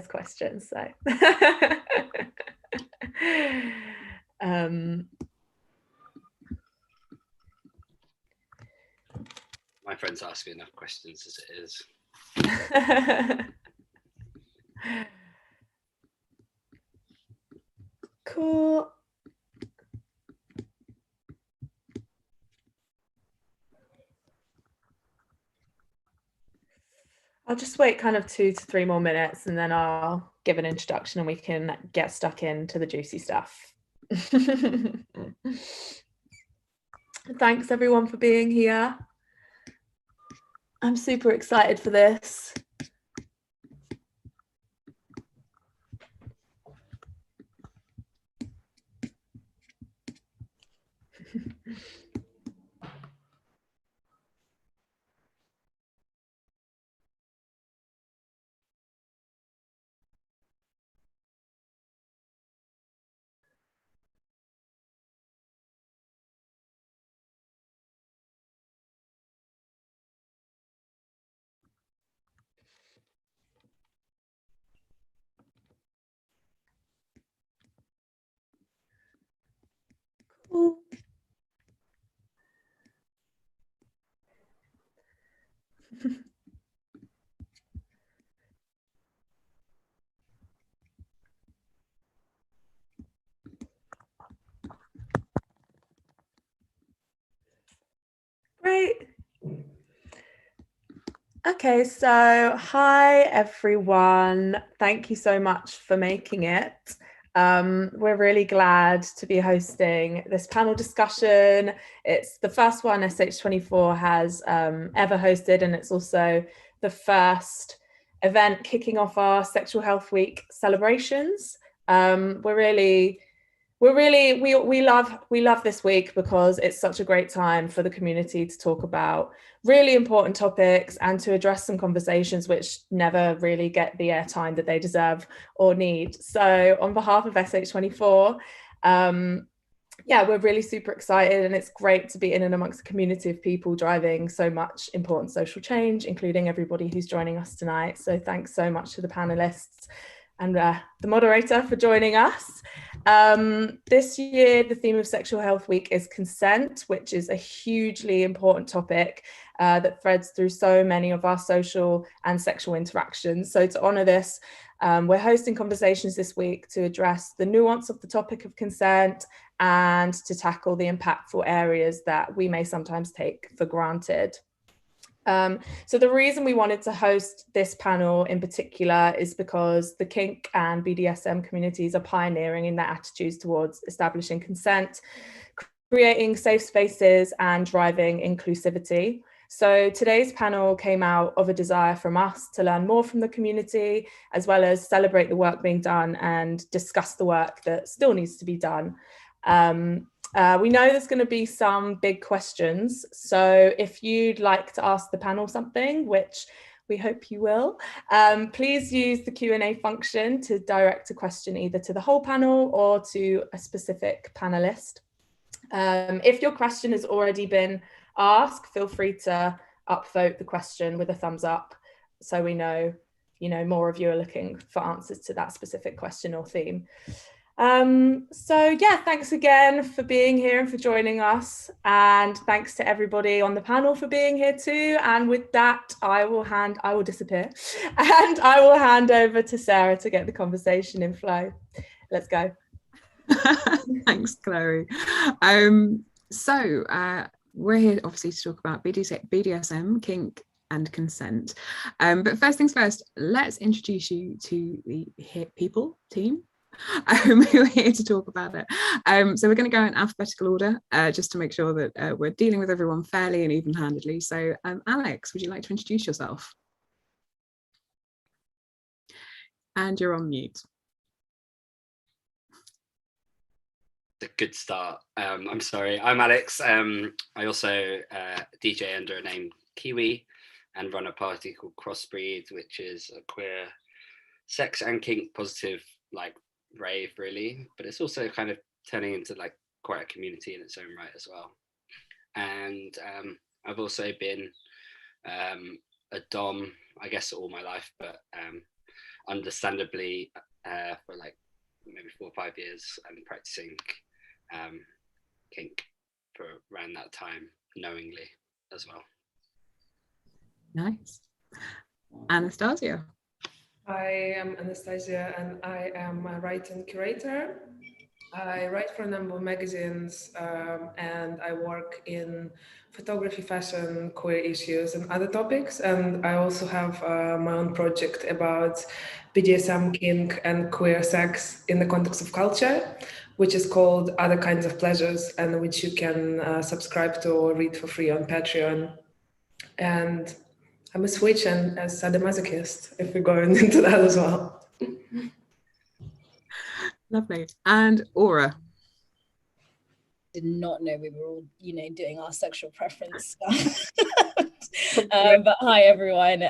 questions. So my friends ask me enough questions as it is. Cool. I'll just wait kind of 2 to 3 more minutes and then I'll give an introduction and we can get stuck into the juicy stuff. Thanks everyone for being here. I'm super excited for this. Cool. Great. Okay, so hi everyone. Thank you so much for making it. We're really glad to be hosting this panel discussion. It's the first one SH24 has ever hosted, and it's also the first event kicking off our Sexual Health Week celebrations. We love this week because it's such a great time for the community to talk about really important topics and to address some conversations which never really get the airtime that they deserve or need. So on behalf of SH24, we're really super excited, and it's great to be in and amongst a community of people driving so much important social change, including everybody who's joining us tonight. So thanks so much to the panelists and the moderator for joining us. This year, the theme of Sexual Health Week is consent, which is a hugely important topic that threads through so many of our social and sexual interactions. So to honour this, we're hosting conversations this week to address the nuance of the topic of consent and to tackle the impactful areas that we may sometimes take for granted. So the reason we wanted to host this panel in particular is because the kink and BDSM communities are pioneering in their attitudes towards establishing consent, creating safe spaces and driving inclusivity. So today's panel came out of a desire from us to learn more from the community, as well as celebrate the work being done and discuss the work that still needs to be done. We know there's going to be some big questions, so if you'd like to ask the panel something, which we hope you will, please use the Q&A function to direct a question either to the whole panel or to a specific panelist. If your question has already been asked, feel free to upvote the question with a thumbs up so we know, more of you are looking for answers to that specific question or theme. Thanks again for being here and for joining us, and thanks to everybody on the panel for being here too. And with that, I will disappear and I will hand over to Sarah to get the conversation in flow. Let's go. Thanks, Chloe. We're here obviously to talk about BDSM, kink and consent. But first things first, let's introduce you to the people team who are here to talk about it. So we're going to go in alphabetical order just to make sure that we're dealing with everyone fairly and even-handedly. So Alex, would you like to introduce yourself? And you're on mute. A good start. I'm sorry, I'm Alex. I also DJ under a name Kiwi and run a party called Crossbreed, which is a queer sex and kink positive rave really, but it's also kind of turning into quite a community in its own right as well. And I've also been a dom, I guess, all my life, but understandably for like maybe 4 or 5 years and practicing kink for around that time knowingly as well. Nice. Anastasia. I am Anastasia and I am a writing curator. I write for a number of magazines and I work in photography, fashion, queer issues and other topics. And I also have my own project about BDSM, kink and queer sex in the context of culture, which is called Other Kinds of Pleasures, and which you can subscribe to or read for free on Patreon. And I'm a switch and a sadomasochist, if we're going into that as well. Lovely. And Aura. Did not know we were all, doing our sexual preference stuff. But hi everyone,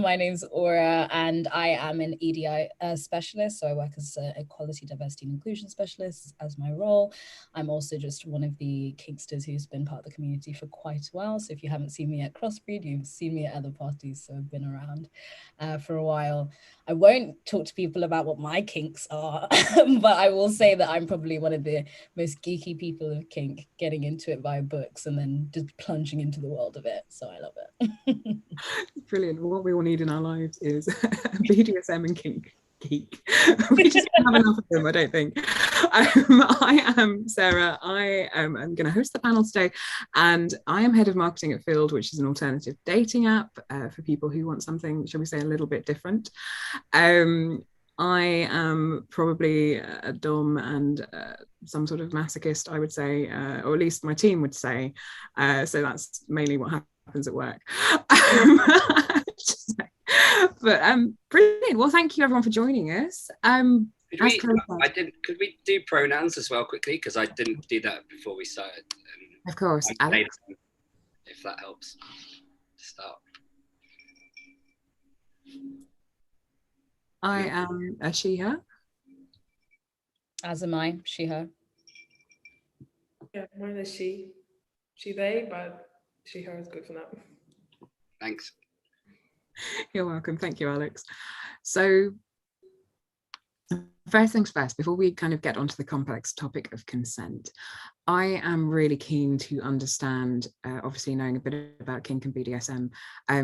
my name's Aura and I am an EDI specialist. So I work as an equality, diversity and inclusion specialist as my role. I'm also just one of the kinksters who's been part of the community for quite a while. So if you haven't seen me at Crossbreed, you've seen me at other parties. So I've been around for a while. I won't talk to people about what my kinks are, but I will say that I'm probably one of the most geeky people of kink, getting into it via books and then just plunging into the world of it. So I love it. Brilliant. What we all need in our lives is BDSM and kink. Geek. We just don't have enough of them, I don't think. I am Sarah. I am going to host the panel today, and I am head of marketing at Field, which is an alternative dating app for people who want something, shall we say, a little bit different. I am probably a dom and some sort of masochist, I would say, or at least my team would say. So that's mainly what happens at work. But brilliant. Well, thank you everyone for joining us. Could we do pronouns as well quickly, because I didn't do that before we started. Of course, Alex. If that helps to start. I am a she, her. As am I, she, her. Yeah, mine is she, they, but she, her is good for now. Thanks. You're welcome. Thank you, Alex. So first things first, before we kind of get onto the complex topic of consent, I am really keen to understand, obviously knowing a bit about kink and BDSM,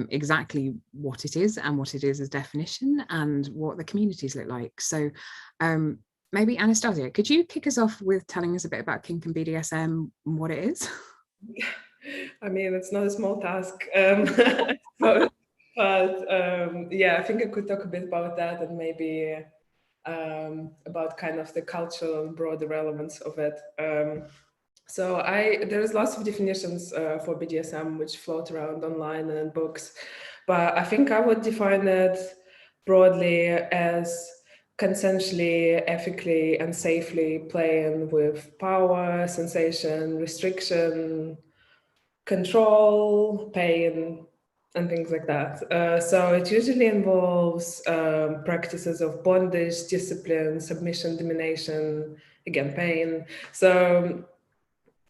exactly what it is and what it is as definition and what the communities look like. So maybe Anastasia, could you kick us off with telling us a bit about kink and BDSM and what it is? I mean, it's not a small task. But yeah, I think I could talk a bit about that and maybe about kind of the cultural and broader relevance of it. So there's lots of definitions for BDSM which float around online and in books, but I think I would define it broadly as consensually, ethically, and safely playing with power, sensation, restriction, control, pain, and things like that. So it usually involves practices of bondage, discipline, submission, domination, again, pain. So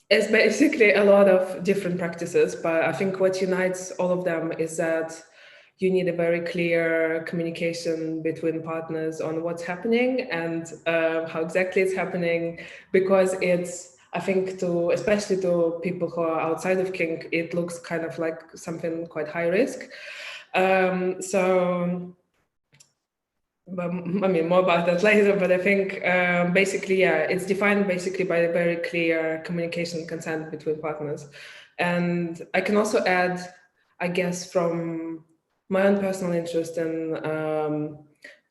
it's basically a lot of different practices, but I think what unites all of them is that you need a very clear communication between partners on what's happening and how exactly it's happening, because it's, I think, especially to people who are outside of kink, it looks kind of like something quite high risk. So, I mean, more about that later, but I think basically, yeah, it's defined basically by a very clear communication consent between partners. And I can also add, I guess, from my own personal interest in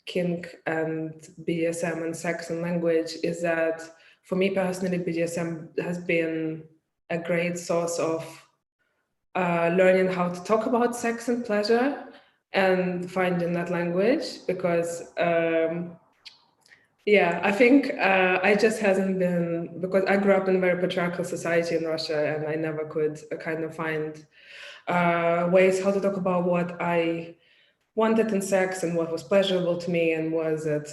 kink and BDSM and sex and language, is that for me personally, BDSM has been a great source of learning how to talk about sex and pleasure and finding that language, because yeah, I think I just hasn't been, because I grew up in a very patriarchal society in Russia and I never could kind of find ways how to talk about what I wanted in sex and what was pleasurable to me and was it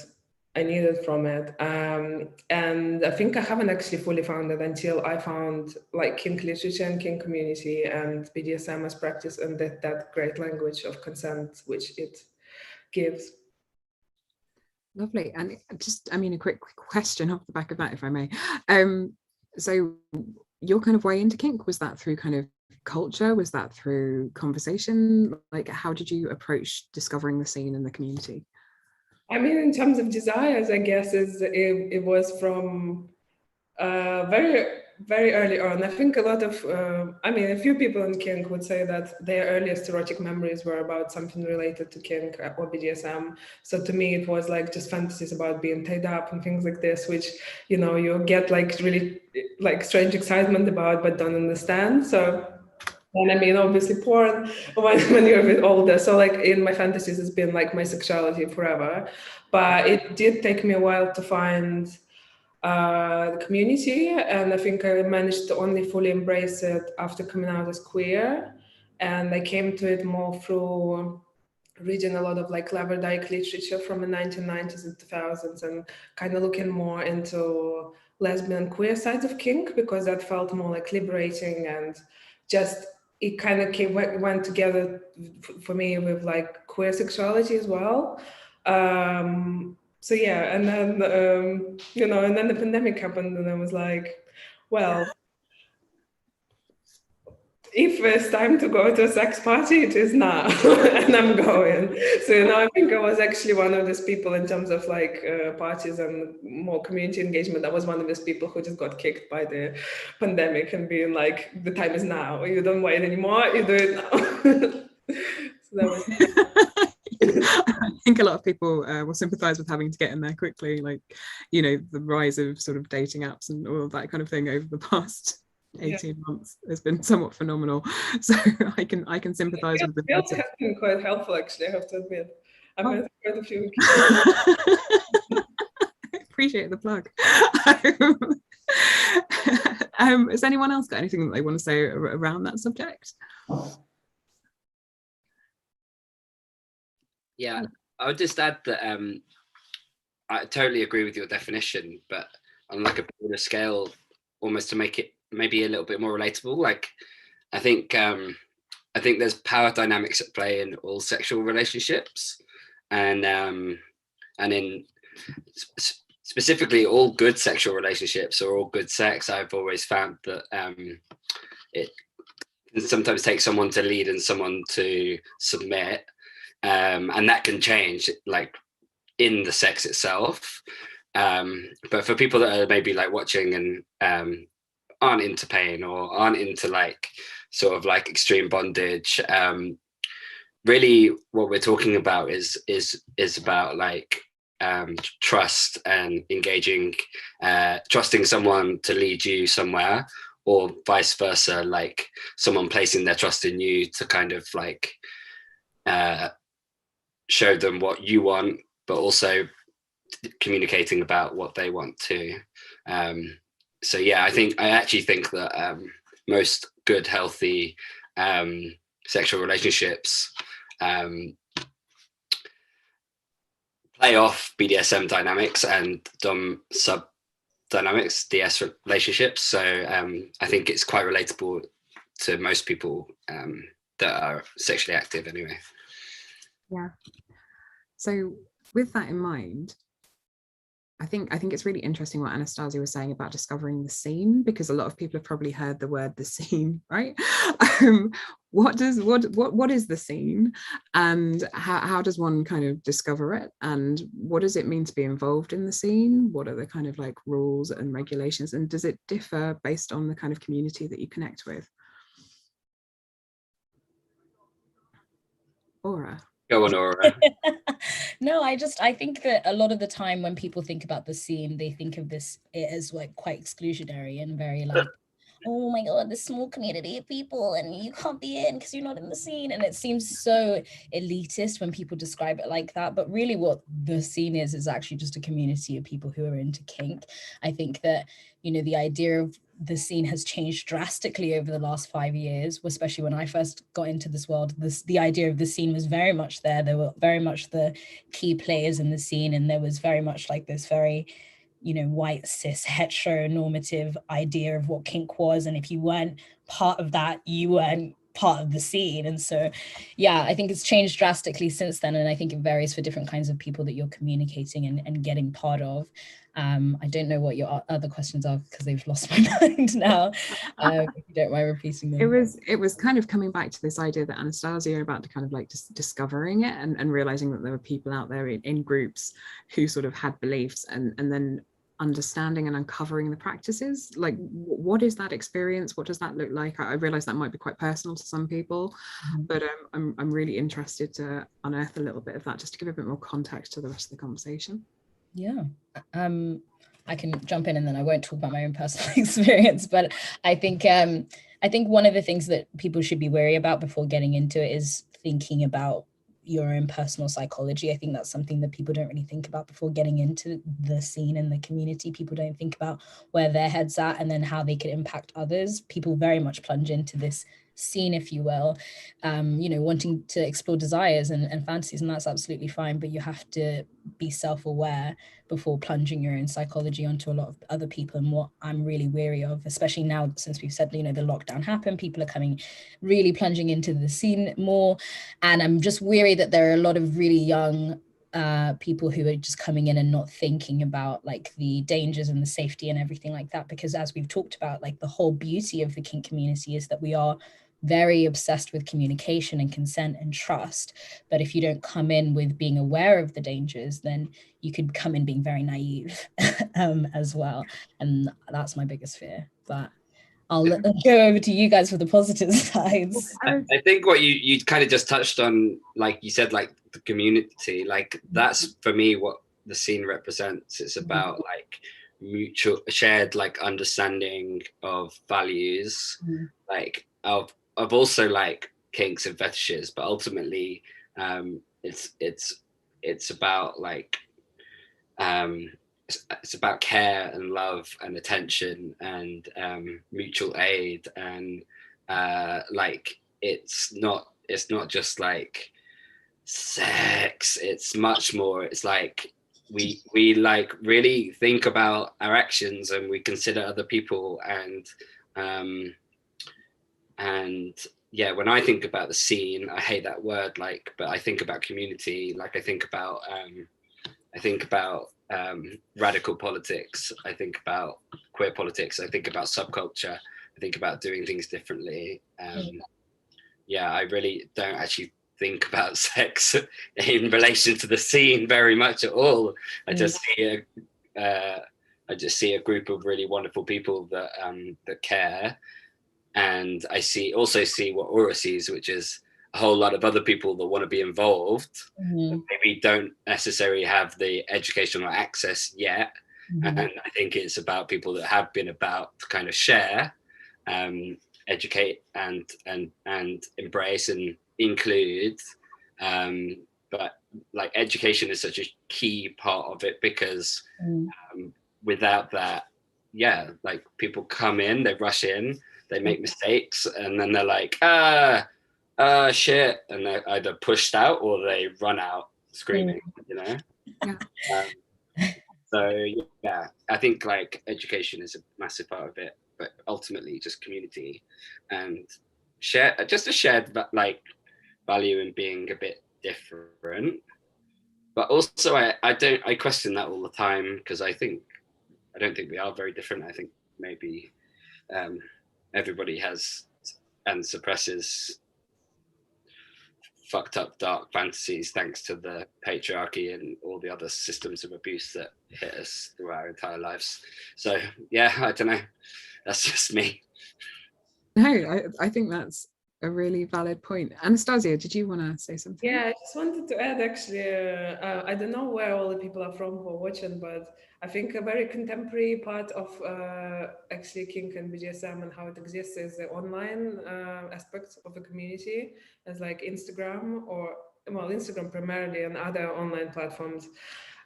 I needed from it. And I think I haven't actually fully found it until I found like kink literature and kink community and BDSM as practice and that great language of consent which it gives. Lovely. And just, I mean, a quick question off the back of that, if I may. So your kind of way into kink, was that through kind of culture? Was that through conversation? Like, how did you approach discovering the scene and the community? I mean, in terms of desires, I guess it was from very early on. I think a lot of, I mean, a few people in kink would say that their earliest erotic memories were about something related to kink or BDSM. So to me, it was like just fantasies about being tied up and things like this, which, you know, you get like really like strange excitement about, but don't understand. So, and I mean, obviously porn when you're a bit older. So like in my fantasies, it's been like my sexuality forever. But it did take me a while to find the community, and I think I managed to only fully embrace it after coming out as queer, and I came to it more through reading a lot of like clever dyke literature from the 1990s and 2000s, and kind of looking more into lesbian queer sides of kink, because that felt more like liberating, and just it kind of went together for me with like queer sexuality as well. So yeah, and then you know, and then the pandemic happened, and I was like, well, if it's time to go to a sex party, it is now, and I'm going. So you know, I think I was actually one of those people in terms of like parties and more community engagement. I was one of those people who just got kicked by the pandemic and being like, the time is now. You don't wait anymore. You do it now. So that was. I think a lot of people will sympathize with having to get in there quickly, like, you know, the rise of sort of dating apps and all of that kind of thing over the past 18 months has been somewhat phenomenal. So I can sympathize with the It has been quite helpful, actually, I have to admit. I've had quite a few. I appreciate the plug. Has anyone else got anything that they want to say around that subject? Yeah, I would just add that I totally agree with your definition, but on like a broader scale, almost to make it maybe a little bit more relatable. Like, I think there's power dynamics at play in all sexual relationships, and in specifically all good sexual relationships or all good sex. I've always found that it can sometimes take someone to lead and someone to submit. And that can change like in the sex itself, but for people that are maybe like watching and aren't into pain or aren't into like sort of like extreme bondage, really what we're talking about is about like trust and engaging, trusting someone to lead you somewhere, or vice versa, like someone placing their trust in you to kind of like show them what you want, but also communicating about what they want too. So yeah, I actually think that most good, healthy sexual relationships play off BDSM dynamics and dom sub dynamics, DS relationships. So I think it's quite relatable to most people that are sexually active anyway. Yeah. So with that in mind, I think it's really interesting what Anastasia was saying about discovering the scene, because a lot of people have probably heard the word the scene, right? What is the scene, and how does one kind of discover it, and what does it mean to be involved in the scene? What are the kind of like rules and regulations, and does it differ based on the kind of community that you connect with? Aura. Go on, Aura. No, I think that a lot of the time when people think about the scene, they think of it as like quite exclusionary and very like, oh my God, this small community of people and you can't be in because you're not in the scene. And it seems so elitist when people describe it like that. But really what the scene is actually just a community of people who are into kink. I think that, you know, the idea of the scene has changed drastically over the last 5 years, especially when I first got into this world. The idea of the scene was very much there. There were very much the key players in the scene, and there was very much like this very, you know, white cis heteronormative idea of what kink was, and if you weren't part of that, you weren't part of the scene. And so, yeah, I think it's changed drastically since then. And I think it varies for different kinds of people that you're communicating and getting part of. I don't know what your other questions are because they've lost my mind now. If you don't mind repeating them. It was kind of coming back to this idea that Anastasia about to kind of like just discovering it and realizing that there were people out there in groups who sort of had beliefs and then understanding and uncovering the practices. Like, what is that experience? What does that look like? I realize that might be quite personal to some people, but I'm really interested to unearth a little bit of that just to give a bit more context to the rest of the conversation. Yeah, I can jump in and then I won't talk about my own personal experience, but I think one of the things that people should be wary about before getting into it is thinking about your own personal psychology. I think that's something that people don't really think about before getting into the scene and the community. People don't think about where their head's at and then how they could impact others. People very much plunge into this scene, if you will, wanting to explore desires and fantasies, and that's absolutely fine, but you have to be self-aware before plunging your own psychology onto a lot of other people. And what I'm really wary of, especially now since we've said, the lockdown happened, people are really plunging into the scene more, and I'm just weary that there are a lot of really young people who are just coming in and not thinking about like the dangers and the safety and everything like that, because as we've talked about, like the whole beauty of the kink community is that we are very obsessed with communication and consent and trust. But if you don't come in with being aware of the dangers, then you could come in being very naive as well. And that's my biggest fear. But I'll go over to you guys for the positive sides. I think what you kind of just touched on, like you said, like the community, like that's for me what the scene represents. It's about like mutual shared like understanding of values, like of also like kinks and fetishes, but ultimately it's about like it's about care and love and attention and mutual aid, and like it's not just like sex, it's much more. It's like we like really think about our actions and we consider other people, and yeah, when I think about the scene, I hate that word, like, but I think about community, like I think about radical politics, I think about queer politics, I think about subculture, I think about doing things differently. Yeah, I really don't actually think about sex in relation to the scene very much at all. I just see a group of really wonderful people that care, and I also see what Aura sees, which is a whole lot of other people that want to be involved, but maybe don't necessarily have the educational access yet. And I think it's about people that have been about to kind of share, educate and embrace and include. But like education is such a key part of it, because without that, yeah, like people come in, they rush in, they make mistakes, and then they're like, shit, and they're either pushed out or they run out screaming, So yeah, I think like education is a massive part of it, but ultimately just community and just a shared like value in being a bit different. But also I question that all the time, because I don't think we are very different. I think maybe everybody has and suppresses fucked up dark fantasies thanks to the patriarchy and all the other systems of abuse that hit us through our entire lives. So yeah, I don't know, that's just me. No, I think that's a really valid point. Anastasia, did you want to say something? Yeah, I just wanted to add, actually, I don't know where all the people are from who are watching, but I think a very contemporary part of actually kink and BDSM and how it exists is the online aspects of the community, as like Instagram, Instagram primarily, and other online platforms.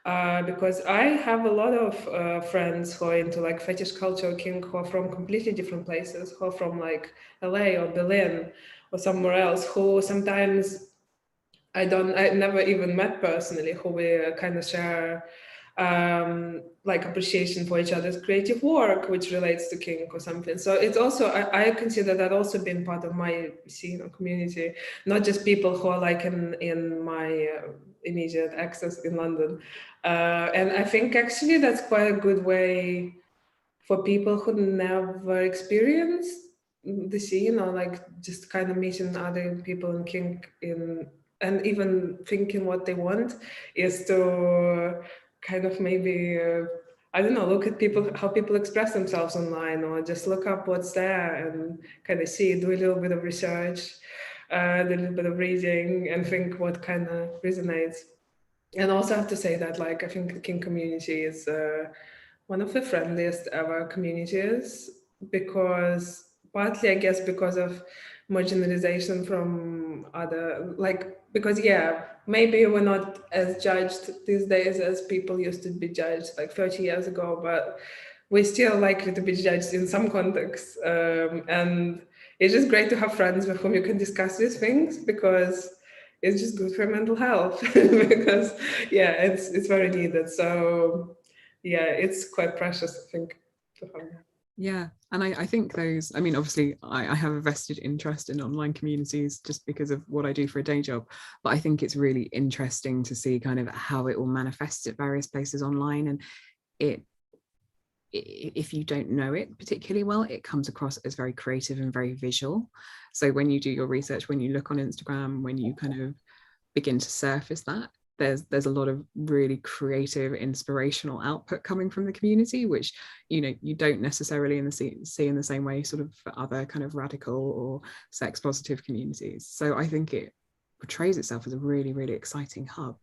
Because I have a lot of friends who are into like fetish culture, kink, who are from completely different places, who are from like LA or Berlin or somewhere else, who sometimes I never even met personally, who we kind of share like appreciation for each other's creative work, which relates to kink or something. So it's also, I consider that also being part of my scene or community, not just people who are like in my immediate access in London. And I think actually that's quite a good way for people who never experienced the scene, or like just kind of meeting other people in kink and even thinking what they want, is to kind of maybe I don't know, look at how people express themselves online, or just look up what's there and kind of see, do a little bit of research, do a little bit of reading, and think what kind of resonates. And also have to say that, like, I think the kink community is one of the friendliest ever communities, because partly, I guess, because of marginalization from other, like, because maybe we're not as judged these days as people used to be judged like 30 years ago, but we're still likely to be judged in some contexts. And it's just great to have friends with whom you can discuss these things, because it's just good for mental health. Because it's very needed. So it's quite precious, I think, to have that. Yeah, and I think those, I mean, obviously I have a vested interest in online communities just because of what I do for a day job, but I think it's really interesting to see kind of how it all manifests at various places online. And if you don't know it particularly well, it comes across as very creative and very visual. So when you do your research, when you look on Instagram, when you kind of begin to surface that, there's a lot of really creative, inspirational output coming from the community, which you don't necessarily see in the same way sort of for other kind of radical or sex positive communities. So I think it portrays itself as a really, really exciting hub.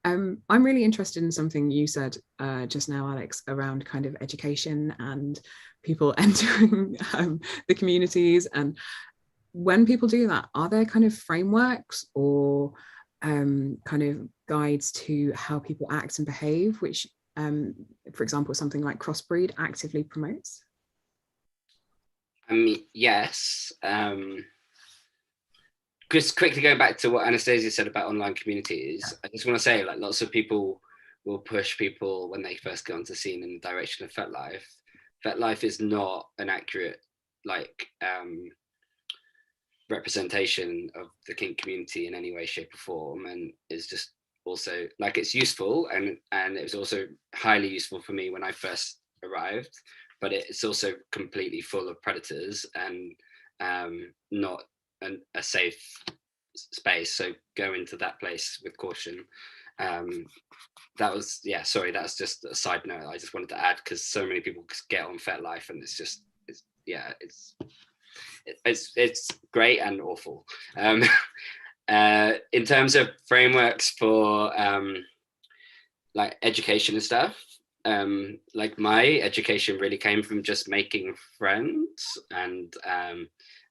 I'm really interested in something you said just now, Alex, around kind of education and people entering the communities. And when people do that, are there kind of frameworks or kind of guides to how people act and behave, which, for example, something like Crossbreed actively promotes? I mean, yes. Just quickly going back to what Anastasia said about online communities, I just want to say, like, lots of people will push people when they first get onto the scene in the direction of FetLife. FetLife is not an accurate, like, representation of the kink community in any way, shape, or form, and it's just also, like, it's useful, and it was also highly useful for me when I first arrived, but it's also completely full of predators and not a safe space. So go into that place with caution. That was that's just a side note I just wanted to add, because so many people get on FetLife and it's great and awful. In terms of frameworks for like education and stuff, like my education really came from just making friends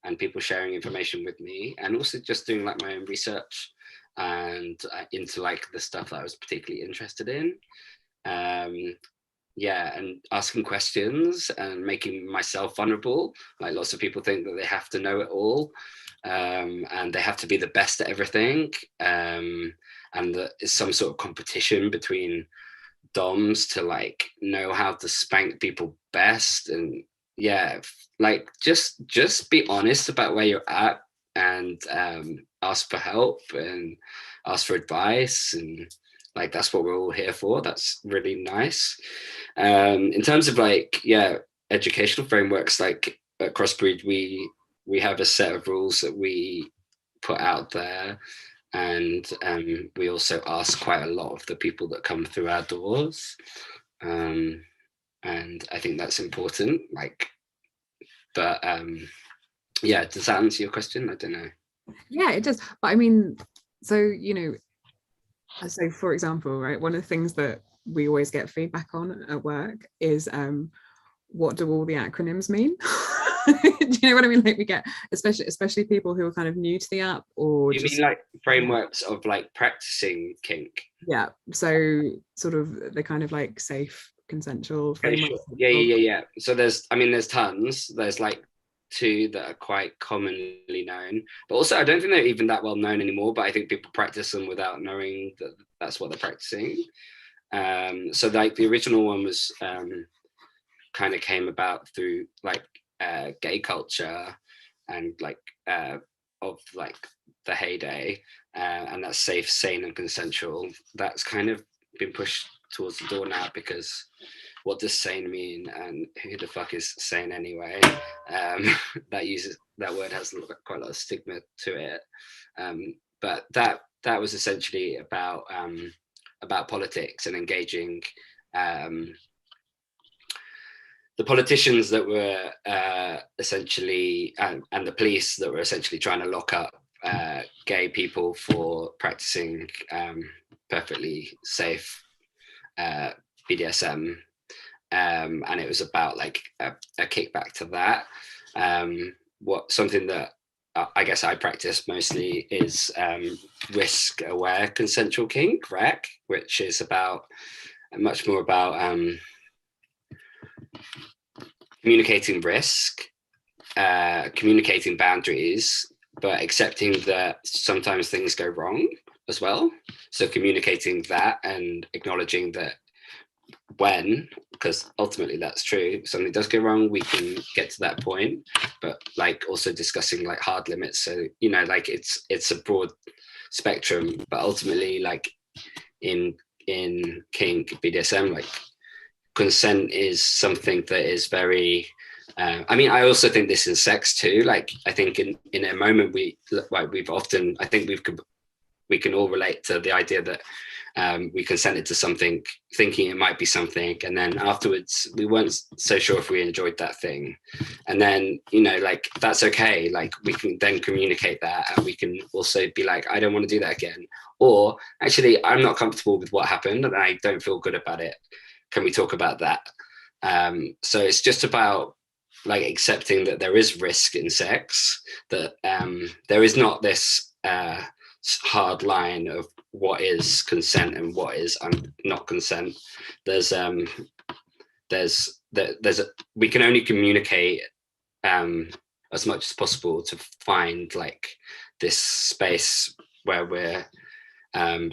and people sharing information with me, and also just doing like my own research and into like the stuff that I was particularly interested in. And asking questions and making myself vulnerable. Like, lots of people think that they have to know it all, and they have to be the best at everything, and that it's some sort of competition between DOMs to like know how to spank people best. And like just be honest about where you're at, and ask for help and ask for advice, and like that's what we're all here for. That's really nice. In terms of like educational frameworks, like at Crossbreed we have a set of rules that we put out there, and we also ask quite a lot of the people that come through our doors, and I think that's important. Like, but does that answer your question? I don't know. Yeah, it does. But I mean, so so for example, right, one of the things that we always get feedback on at work is what do all the acronyms mean? Do you know what I mean? Like, we get especially people who are kind of new to the app, or you mean like frameworks of like practicing kink? Yeah, so sort of the kind of like safe, consensual frameworks. Yeah. So there's tons. There's like 2 that are quite commonly known, but also I don't think they're even that well known anymore, but I think people practice them without knowing that that's what they're practicing. So like the original one was kind of came about through like gay culture and like of like the heyday, and that's safe, sane, and consensual. That's kind of been pushed towards the door now, because what does sane mean, and who the fuck is sane anyway? That word has quite a lot of stigma to it. But that was essentially about politics and engaging the politicians that were essentially and the police that were essentially trying to lock up gay people for practicing perfectly safe BDSM, and it was about like a kickback to that. Something that I guess I practice mostly is risk-aware consensual kink, RAC, which is about much more about communicating risk, communicating boundaries, but accepting that sometimes things go wrong as well. So communicating that and acknowledging that when, because ultimately that's true, something does go wrong, we can get to that point, but like also discussing like hard limits. So, you know, like it's a broad spectrum, but ultimately like in kink, BDSM, like consent is something that is very I mean, I also think this is sex too. Like I think in a moment we can all relate to the idea that we consented to something thinking it might be something, and then afterwards we weren't so sure if we enjoyed that thing, and then, you know, like that's okay. Like we can then communicate that, and we can also be like, I don't want to do that again, or actually I'm not comfortable with what happened and I don't feel good about it. Can we talk about that? So it's just about like accepting that there is risk in sex, that there is not this hard line of what is consent and what is not consent. We can only communicate as much as possible to find like this space where we're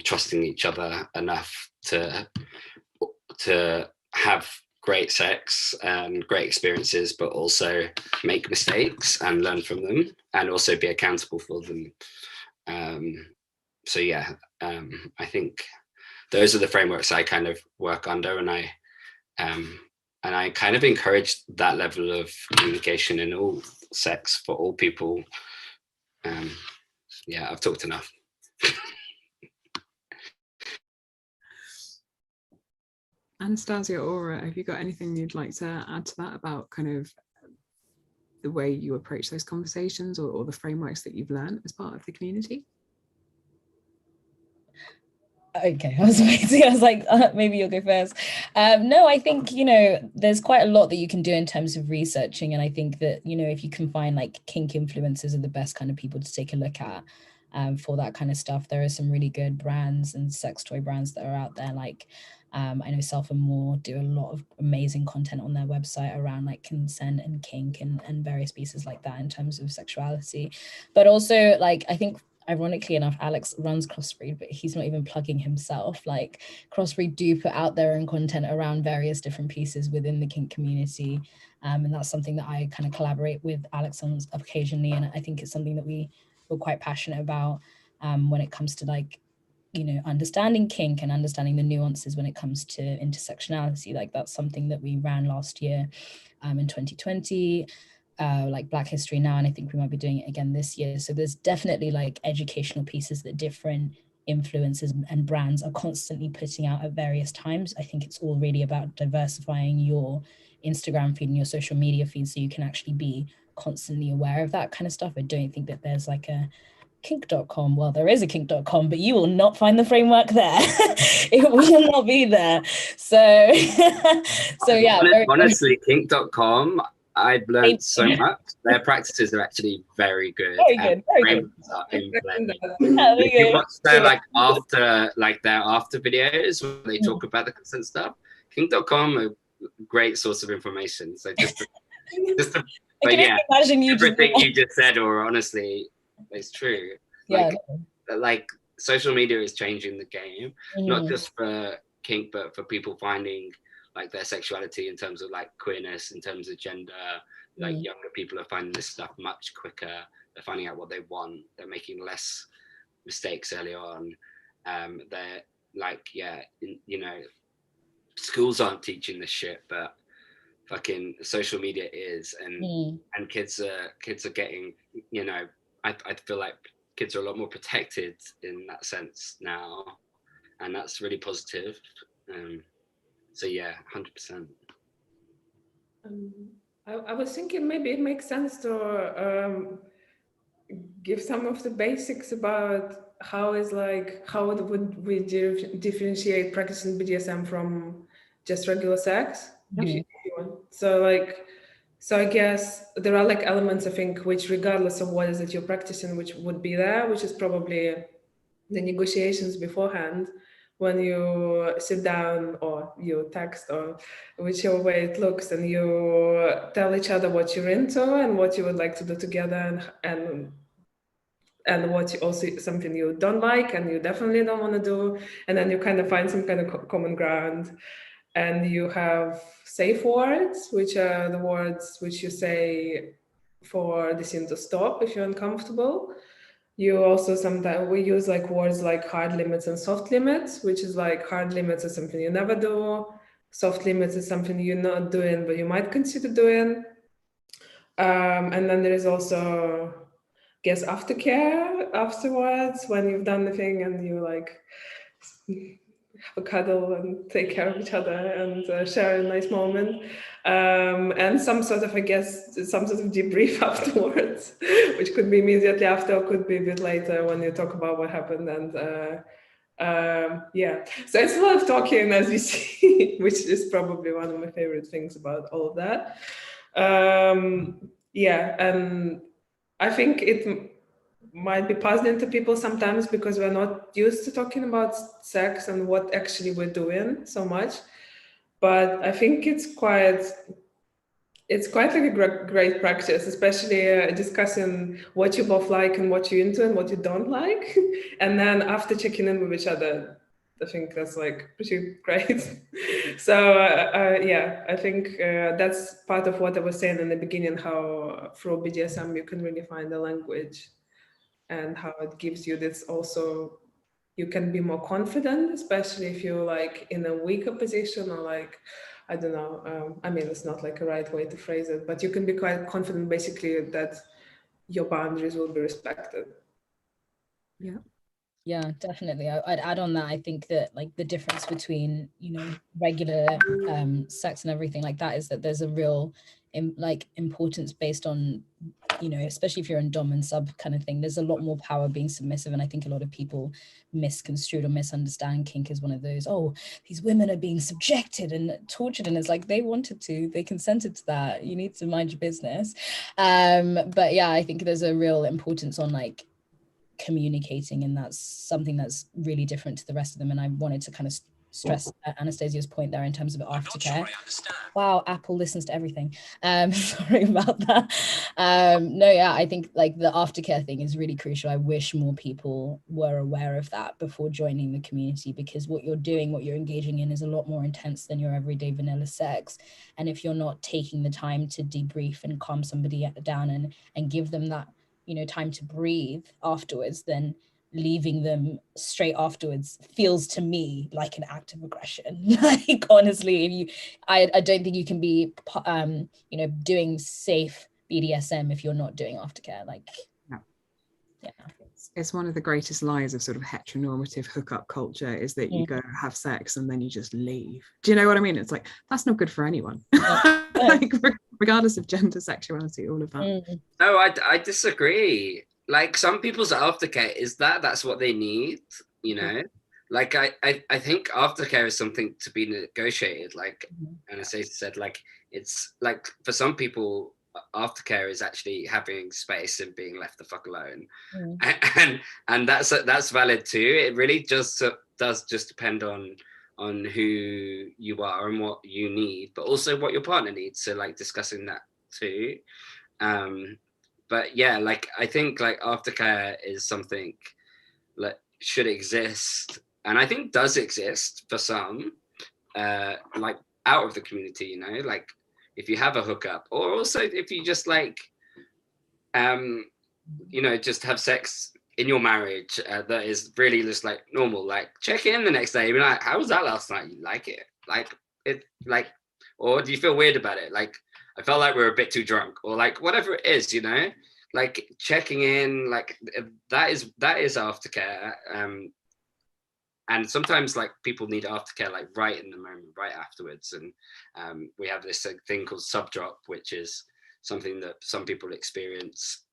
trusting each other enough to have great sex and great experiences, but also make mistakes and learn from them, and also be accountable for them. So yeah, I think those are the frameworks I kind of work under, and I kind of encourage that level of communication in all sex for all people. Yeah, I've talked enough. Anastasia, Aura, have you got anything you'd like to add to that about kind of the way you approach those conversations, or the frameworks that you've learned as part of the community? Okay, I was waiting. I was like, maybe you'll go first. No, I think, you know, there's quite a lot that you can do in terms of researching. And I think that, you know, if you can find like kink influencers are the best kind of people to take a look at for that kind of stuff. There are some really good brands and sex toy brands that are out there. Like I know Self and More do a lot of amazing content on their website around like consent and kink and various pieces like that in terms of sexuality. But also, like, I think ironically enough, Alex runs Crossbreed, but he's not even plugging himself. Like Crossbreed do put out their own content around various different pieces within the kink community. And that's something that I kind of collaborate with Alex on occasionally. And I think it's something that we're quite passionate about when it comes to like, you know, understanding kink and understanding the nuances when it comes to intersectionality. Like that's something that we ran last year in 2020. Like Black History Now, and I think we might be doing it again this year. So there's definitely like educational pieces that different influencers and brands are constantly putting out at various times. I think it's all really about diversifying your Instagram feed and your social media feed so you can actually be constantly aware of that kind of stuff. I don't think that there's like a kink.com. Well, there is a kink.com, but you will not find the framework there. It will not be there. So yeah. Honestly, kink.com, I've learned so much. Their practices are actually very good. Very good. So like after like their after videos where they talk about the consent stuff, kink.com are great source of information. So but yeah, everything you just said, or honestly, it's true. Like, like social media is changing the game, not just for kink, but for people finding like their sexuality in terms of like queerness, in terms of gender. Like younger people are finding this stuff much quicker. They're finding out what they want. They're making less mistakes early on. They're like, you know, schools aren't teaching this shit, but fucking social media is, and kids are getting, you know, I feel like kids are a lot more protected in that sense now, and that's really positive. So yeah, 100%. I was thinking maybe it makes sense to give some of the basics about how would we differentiate practicing BDSM from just regular sex. If you want. So I guess there are like elements, I think, which regardless of what is it you're practicing, which would be there, which is probably the negotiations beforehand, when you sit down or you text or whichever way it looks, and you tell each other what you're into and what you would like to do together, and what you also something you don't like and you definitely don't want to do, and then you kind of find some kind of common ground, and you have safe words, which are the words which you say for the scene to stop if you're uncomfortable. You also sometimes we use like words like hard limits and soft limits, which is like hard limits is something you never do. Soft limits is something you're not doing, but you might consider doing. And then there is also, I guess, aftercare afterwards, when you've done the thing and you like have a cuddle and take care of each other and share a nice moment. And some sort of, I guess, some sort of debrief afterwards, which could be immediately after or could be a bit later when you talk about what happened. And yeah, so it's a lot of talking, as we see, which is probably one of my favorite things about all of that. Yeah, and I think it might be passed into people sometimes because we're not used to talking about sex and what actually we're doing so much. But I think it's quite like a great practice, especially discussing what you both like and what you're into and what you don't like. And then after checking in with each other, I think that's like pretty great. So yeah, I think that's part of what I was saying in the beginning, how through BDSM you can really find a language and how it gives you this also, you can be more confident, especially if you're like in a weaker position or like, I don't know, I mean, it's not like a right way to phrase it, but you can be quite confident basically that your boundaries will be respected. Yeah, definitely. I'd add on that. I think that like the difference between, you know, regular sex and everything like that is that there's a real importance based on, you know, especially if you're in dom and sub kind of thing, there's a lot more power being submissive. And I think a lot of people misconstrued or misunderstand kink as one of those, oh, these women are being subjected and tortured, and it's like they wanted to, they consented to that, you need to mind your business. But yeah, I think there's a real importance on like communicating, and that's something that's really different to the rest of them. And I wanted to kind of stress Anastasia's point there in terms of aftercare. Wow, Apple listens to everything. Sorry about that. No, yeah, I think like the aftercare thing is really crucial. I wish more people were aware of that before joining the community, because what you're doing, what you're engaging in is a lot more intense than your everyday vanilla sex. And if you're not taking the time to debrief and calm somebody down and give them that, you know, time to breathe afterwards, then leaving them straight afterwards feels to me like an act of aggression. Like honestly, I don't think you can be you know, doing safe BDSM if you're not doing aftercare. Like yeah. It's one of the greatest lies of sort of heteronormative hookup culture, is that you go have sex and then you just leave. Do you know what I mean? It's like, that's not good for anyone. Like, regardless of gender, sexuality, all of that. No, I disagree. Like some people's aftercare is that's what they need, you know? Like I think aftercare is something to be negotiated. Like Anastasia said, like it's like for some people aftercare is actually having space and being left the fuck alone. And that's valid too. It really just does just depend on who you are and what you need, but also what your partner needs. So like discussing that too. But yeah, like I think like aftercare is something like should exist. and I think does exist for some, like out of the community, you know, like if you have a hookup, or also if you just like, you know, just have sex in your marriage that is really just like normal, like check in the next day, be like, how was that last night? You like it? Like it, like, or do you feel weird about it? Like, I felt like we were a bit too drunk, or like whatever it is, you know, like checking in, like that is aftercare. And sometimes like people need aftercare like right in the moment, right afterwards. And we have this thing called sub drop, which is something that some people experience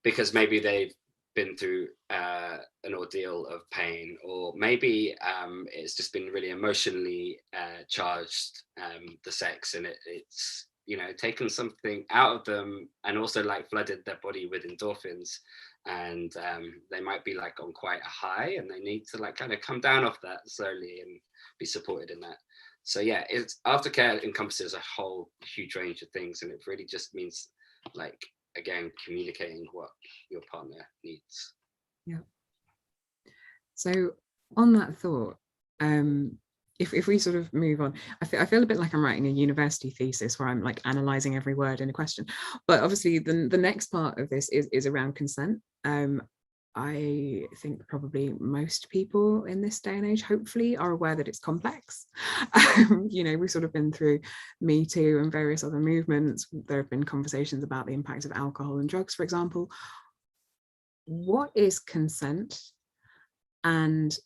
because maybe they've been through an ordeal of pain, or maybe it's just been really emotionally charged, the sex, and it's, you know, taken something out of them, and also like flooded their body with endorphins, and they might be like on quite a high, and they need to like kind of come down off that slowly and be supported in that. So yeah, it's aftercare encompasses a whole huge range of things, and it really just means like, again, communicating what your partner needs. Yeah. So on that thought, if we sort of move on, I feel a bit like I'm writing a university thesis where I'm like analysing every word in a question. But obviously the next part of this is around consent. I think probably most people in this day and age, hopefully, are aware that it's complex. You know, we've sort of been through Me Too and various other movements. There have been conversations about the impact of alcohol and drugs, for example. What is consent, and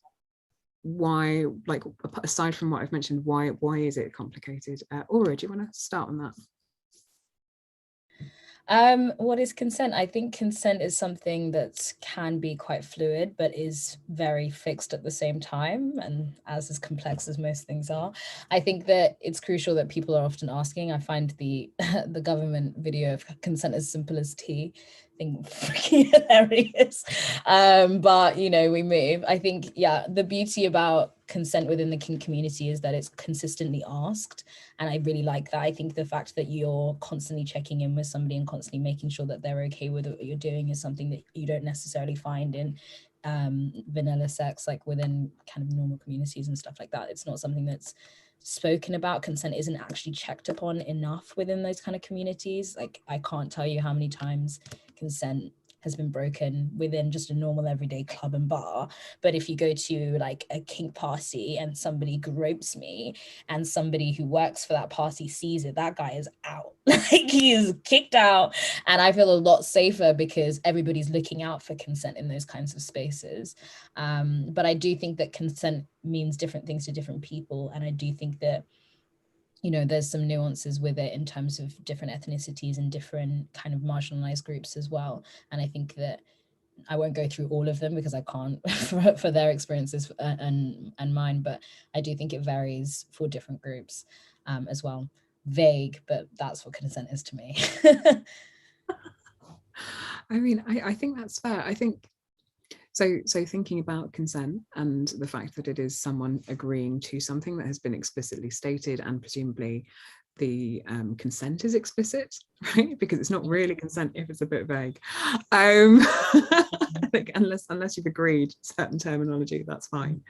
why, like, aside from what I've mentioned, why is it complicated? Aura, do you want to start on that? What is consent? I think consent is something that can be quite fluid, but is very fixed at the same time, and as complex as most things are. I think that it's crucial that people are often asking. I find the the government video of consent as simple as tea thing freaking hilarious. But you know, we move. I think, yeah, the beauty about consent within the kink community is that it's consistently asked, and I really like that. I think the fact that you're constantly checking in with somebody and constantly making sure that they're okay with what you're doing is something that you don't necessarily find in vanilla sex, like within kind of normal communities and stuff like that. It's not something that's spoken about. Consent isn't actually checked upon enough within those kind of communities. Like, I can't tell you how many times consent has been broken within just a normal everyday club and bar. But if you go to like a kink party and somebody gropes me, and somebody who works for that party sees it, that guy is out. Like, he is kicked out. And I feel a lot safer because everybody's looking out for consent in those kinds of spaces. But I do think that consent means different things to different people. And I do think that, you know, there's some nuances with it in terms of different ethnicities and different kind of marginalized groups as well. And I think that I won't go through all of them because I can't for their experiences and mine, but I do think it varies for different groups as well. Vague, but that's what consent is to me. I mean, I think that's fair. I think so thinking about consent and the fact that it is someone agreeing to something that has been explicitly stated, and presumably the consent is explicit, right? Because it's not really consent if it's a bit vague. Like, unless you've agreed certain terminology, that's fine.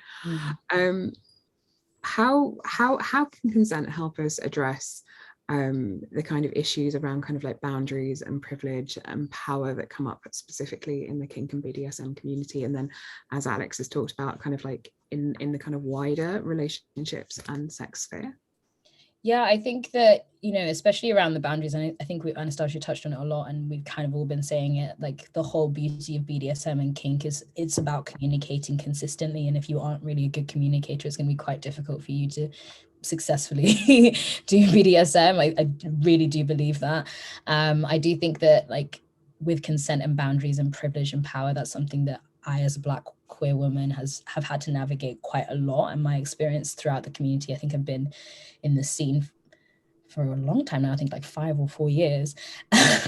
How can consent help us address the kind of issues around kind of like boundaries and privilege and power that come up specifically in the kink and BDSM community, and then, as Alex has talked about, kind of like in the kind of wider relationships and sex sphere? Yeah, I think that, you know, especially around the boundaries, and I think Anastasia touched on it a lot, and we've kind of all been saying it, like the whole beauty of BDSM and kink is it's about communicating consistently. And if you aren't really a good communicator, it's going to be quite difficult for you to successfully do BDSM. I really do believe that. I do think that, like, with consent and boundaries and privilege and power, that's something that I, as a Black queer woman, have had to navigate quite a lot. And my experience throughout the community, I think I've been in the scene for a long time now, I think like 5 or 4 years.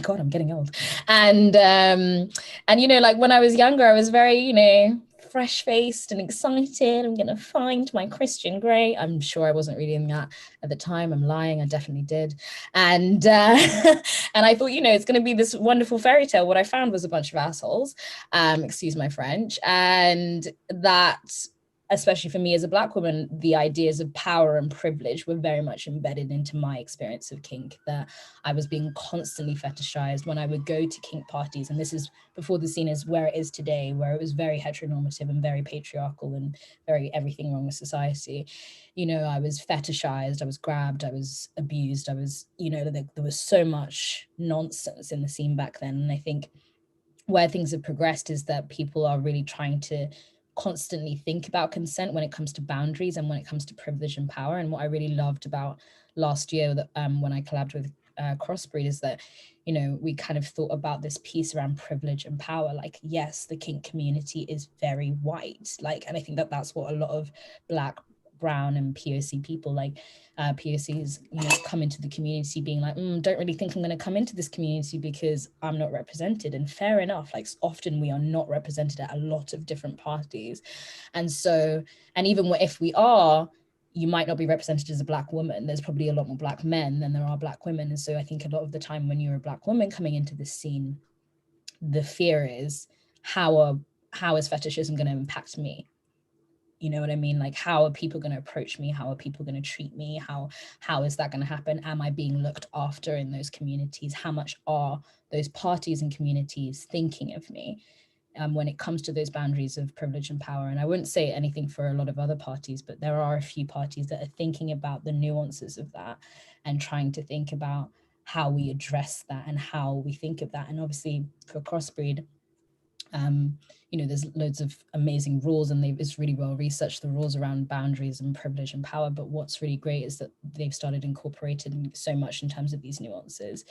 God, I'm getting old. And you know, like when I was younger, I was very, you know, fresh-faced and excited. I'm gonna find my Christian Grey. I'm sure I wasn't reading that at the time. I'm lying. I definitely did. And and I thought, you know, it's gonna be this wonderful fairy tale. What I found was a bunch of assholes, excuse my French, and that, especially for me as a Black woman, the ideas of power and privilege were very much embedded into my experience of kink, that I was being constantly fetishized when I would go to kink parties. And this is before the scene is where it is today, where it was very heteronormative and very patriarchal and very everything wrong with society. You know, I was fetishized, I was grabbed, I was abused, I was, you know, there was so much nonsense in the scene back then. And I think where things have progressed is that people are really trying to constantly think about consent when it comes to boundaries and when it comes to privilege and power. And what I really loved about last year that when I collabed with Crossbreed is that, you know, we kind of thought about this piece around privilege and power. Like, yes, the kink community is very white, like, and I think that that's what a lot of Black, brown and POC people, like POCs, you know, come into the community being like, don't really think I'm going to come into this community because I'm not represented. And fair enough, like often we are not represented at a lot of different parties. And so, and even if we are, you might not be represented as a Black woman. There's probably a lot more Black men than there are Black women. And so I think a lot of the time when you're a Black woman coming into this scene, the fear is, how is fetishism going to impact me? You know what I mean? Like, how are people going to approach me? How are people going to treat me? How is that going to happen? Am I being looked after in those communities? How much are those parties and communities thinking of me when it comes to those boundaries of privilege and power? And I wouldn't say anything for a lot of other parties, but there are a few parties that are thinking about the nuances of that and trying to think about how we address that and how we think of that. And obviously for Crossbreed, you know, there's loads of amazing rules and it's really well researched, the rules around boundaries and privilege and power. But what's really great is that they've started incorporating so much in terms of these nuances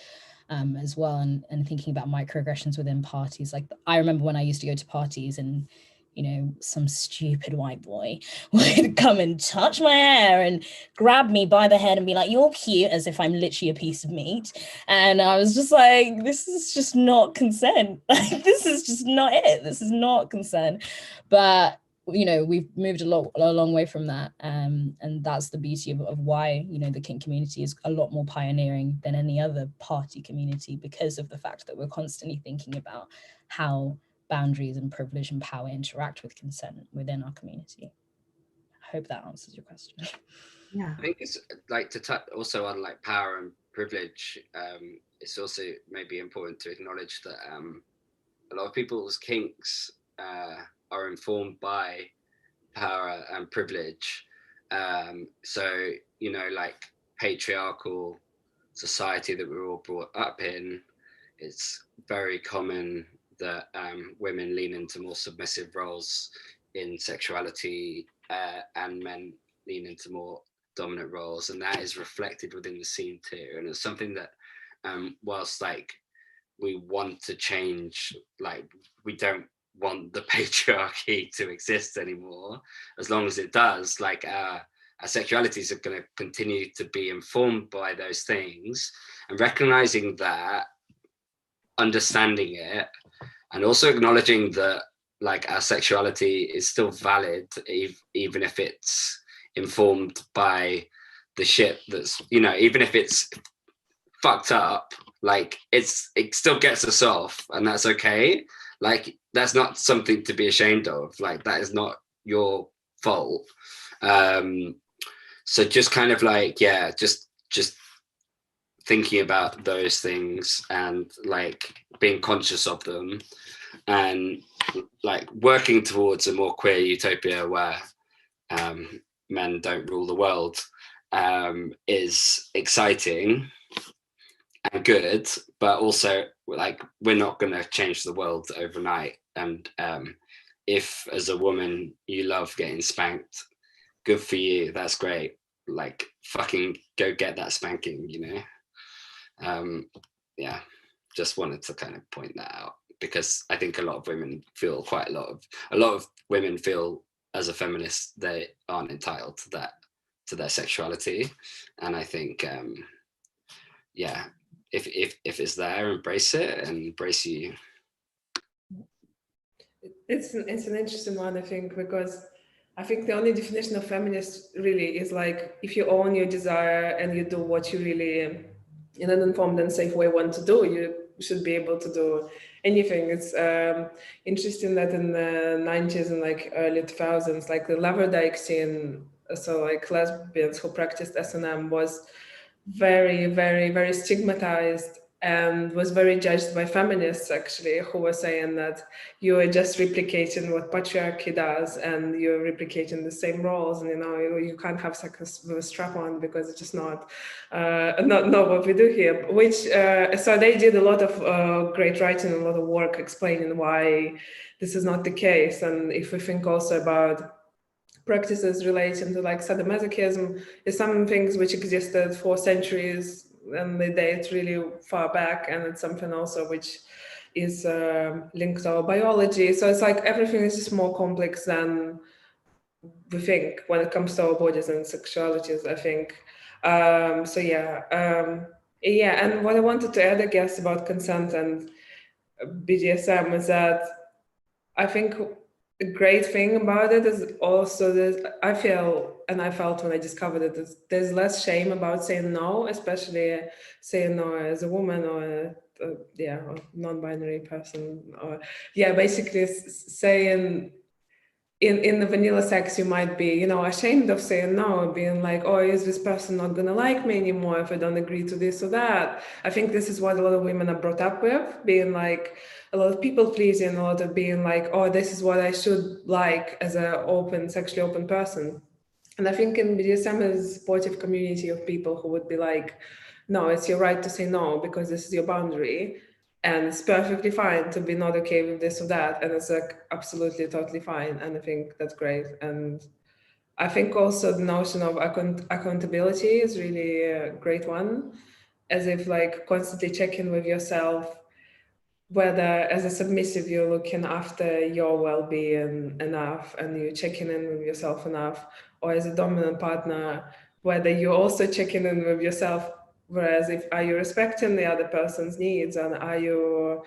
as well. And thinking about microaggressions within parties. Like, I remember when I used to go to parties and, you know, some stupid white boy would come and touch my hair and grab me by the head and be like, you're cute, as if I'm literally a piece of meat. And I was just like, this is just not consent. Like, this is just not it. This is not consent. But, you know, we've moved a long way from that. And that's the beauty of why, you know, the kink community is a lot more pioneering than any other party community, because of the fact that we're constantly thinking about how boundaries and privilege and power interact with consent within our community. I hope that answers your question. Yeah, I think it's like to touch also on like power and privilege. It's also maybe important to acknowledge that a lot of people's kinks are informed by power and privilege. So, you know, like patriarchal society that we're all brought up in, it's very common that women lean into more submissive roles in sexuality and men lean into more dominant roles, and that is reflected within the scene too. And it's something that whilst like we want to change, like we don't want the patriarchy to exist anymore, as long as it does, like our sexualities are going to continue to be informed by those things, and recognizing that, understanding it, and also acknowledging that like our sexuality is still valid, even if it's informed by the shit that's, you know, even if it's fucked up, like it still gets us off, and that's okay. Like, that's not something to be ashamed of. Like, that is not your fault. So just kind of like, yeah, just thinking about those things and like being conscious of them, and like working towards a more queer utopia where men don't rule the world is exciting and good, but also like we're not going to change the world overnight. And if as a woman you love getting spanked, good for you, that's great. Like, fucking go get that spanking, you know. Yeah, just wanted to kind of point that out, because I think a lot of women feel women feel as a feminist they aren't entitled to that, to their sexuality. And I think yeah, if it's there, embrace it and embrace you. It's an interesting one, I think, because I think the only definition of feminist really is like if you own your desire and you do what you really, in an informed and safe way, want to do, you should be able to do anything. It's interesting that in the 90s and like early 2000s, like the lover dyke scene, so like lesbians who practiced S&M was very, very, very stigmatized and was very judged by feminists actually, who were saying that you are just replicating what patriarchy does and you're replicating the same roles, and you can't have sex with a strap on because it's just not what we do here, which so they did a lot of great writing, a lot of work explaining why this is not the case. And if we think also about practices relating to like sadomasochism, is some things which existed for centuries and they date really far back, and it's something also which is linked to our biology. So it's like everything is just more complex than we think when it comes to our bodies and sexualities, I think. Yeah, and what I wanted to add, I guess, about consent and BDSM is that I think a great thing about it is also that I feel, and I felt when I discovered it, is there's less shame about saying no, especially saying no as a woman or a non-binary person, or basically saying in the vanilla sex you might be ashamed of saying no, being like, oh, is this person not gonna like me anymore if I don't agree to this or that. I think this is what a lot of women are brought up with, being like a lot of people pleasing, a lot of being like, oh, this is what I should like as a sexually open person. And I think in BDSM is a supportive community of people who would be like, no, it's your right to say no because this is your boundary. And it's perfectly fine to be not okay with this or that. And it's like absolutely totally fine. And I think that's great. And I think also the notion of accountability is really a great one, as if like constantly checking with yourself whether as a submissive you're looking after your well-being enough and you're checking in with yourself enough, or as a dominant partner whether you're also checking in with yourself, whereas if are you respecting the other person's needs, and are you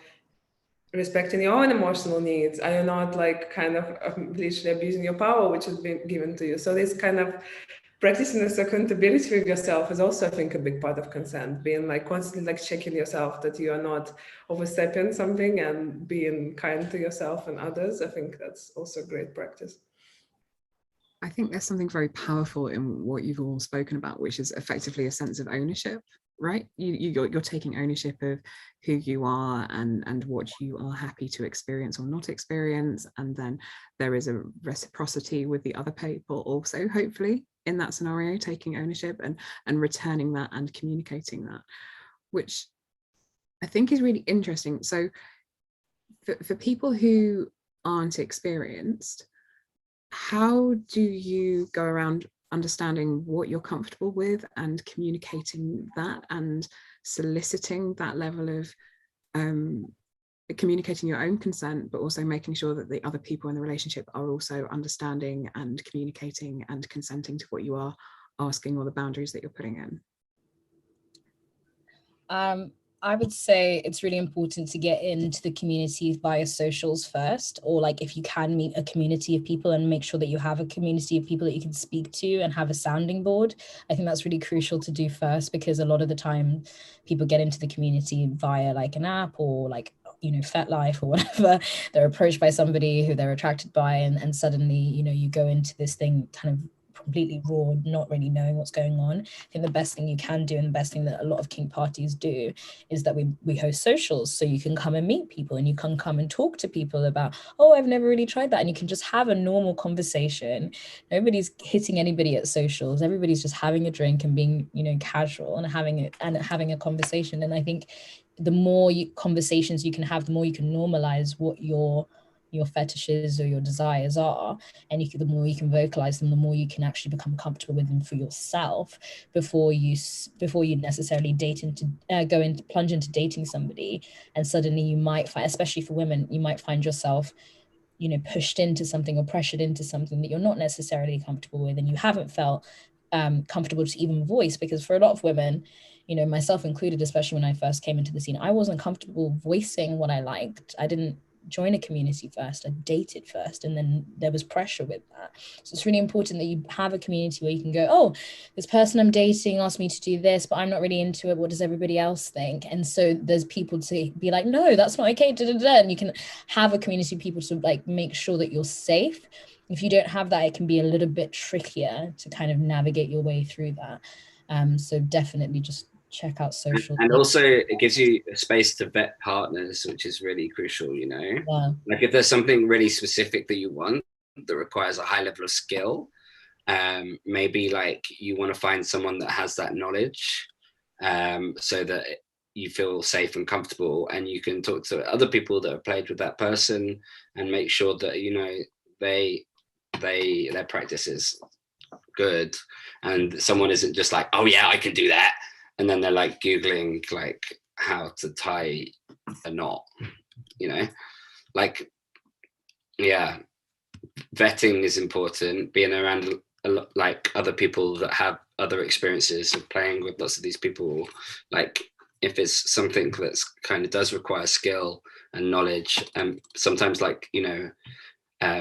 respecting your own emotional needs, are you not like kind of literally abusing your power which has been given to you. So this kind of practicing this accountability with yourself is also, I think, a big part of consent, being like constantly like checking yourself that you are not overstepping something and being kind to yourself and others. I think that's also a great practice. I think there's something very powerful in what you've all spoken about, which is effectively a sense of ownership, right? You're taking ownership of who you are and what you are happy to experience or not experience. And then there is a reciprocity with the other people also, hopefully, in that scenario, taking ownership and returning that and communicating that, which I think is really interesting. So for people who aren't experienced, how do you go around understanding what you're comfortable with and communicating that and soliciting that level of communicating your own consent, but also making sure that the other people in the relationship are also understanding and communicating and consenting to what you are asking or the boundaries that you're putting in? I would say it's really important to get into the community via socials first, or like if you can meet a community of people and make sure that you have a community of people that you can speak to and have a sounding board. I think that's really crucial to do first, because a lot of the time people get into the community via like an app or like, FetLife or whatever. They're approached by somebody who they're attracted by, and suddenly, you go into this thing kind of completely raw, not really knowing what's going on. I think the best thing you can do, and the best thing that a lot of kink parties do, is that we host socials, so you can come and meet people and you can come and talk to people about, oh, I've never really tried that, and you can just have a normal conversation. Nobody's hitting anybody at socials. Everybody's just having a drink and being, casual and having a conversation. And I think the more conversations you can have, the more you can normalize what your fetishes or your desires are, and the more you can vocalize them, the more you can actually become comfortable with them for yourself before you necessarily plunge into dating somebody. And suddenly you might find, especially for women, you might find yourself pushed into something or pressured into something that you're not necessarily comfortable with, and you haven't felt comfortable to even voice. Because for a lot of women, myself included, especially when I first came into the scene, I wasn't comfortable voicing what I liked. I didn't join a community first. I dated first, and then there was pressure with that. So it's really important that you have a community where you can go, oh, this person I'm dating asked me to do this, but I'm not really into it. What does everybody else think? And so there's people to be like, no, that's not okay. And you can have a community of people to like make sure that you're safe. If you don't have that, it can be a little bit trickier to kind of navigate your way through that. So definitely just check out social. And also it gives you a space to vet partners, which is really crucial, you know. Yeah. Like if there's something really specific that you want that requires a high level of skill, maybe like you want to find someone that has that knowledge, so that you feel safe and comfortable, and you can talk to other people that have played with that person and make sure that, you know, their practice is good, and someone isn't just like, oh yeah, I can do that, and then they're like googling like how to tie a knot, you know. Like, yeah, vetting is important, being around like other people that have other experiences of playing with lots of these people. Like if it's something that's kind of does require skill and knowledge, and sometimes like, you know,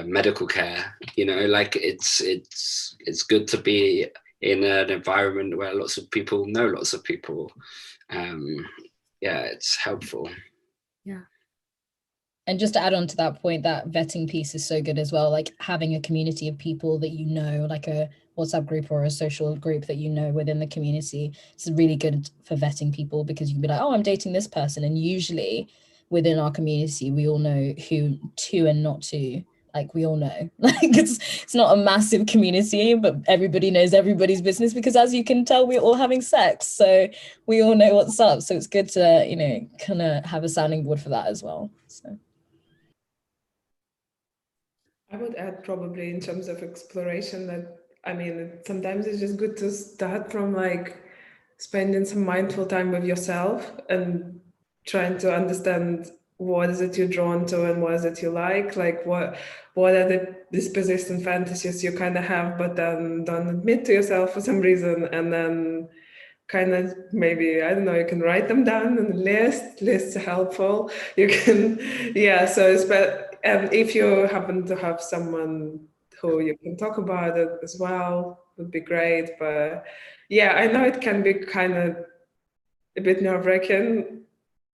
medical care, you know, like it's good to be in an environment where lots of people know lots of people. Yeah, it's helpful. Yeah. And just to add on to that point, that vetting piece is so good as well. Like having a community of people that you know, like a WhatsApp group or a social group that you know within the community, it's really good for vetting people, because you can be like, oh, I'm dating this person. And usually within our community, we all know who to and not to. Like we all know, like it's not a massive community, but everybody knows everybody's business, because as you can tell, we're all having sex. So we all know what's up. So it's good to, you know, kind of have a sounding board for that as well. So. I would add probably in terms of exploration that, I mean, sometimes it's just good to start from like spending some mindful time with yourself and trying to understand what is it you're drawn to and what is it you like what are the dispositions and fantasies you kind of have, but then don't admit to yourself for some reason, and then kind of maybe, I don't know, you can write them down in a lists are helpful. You can, yeah, so it's better. And if you happen to have someone who you can talk about it as well, would be great. But yeah, I know it can be kind of a bit nerve-wracking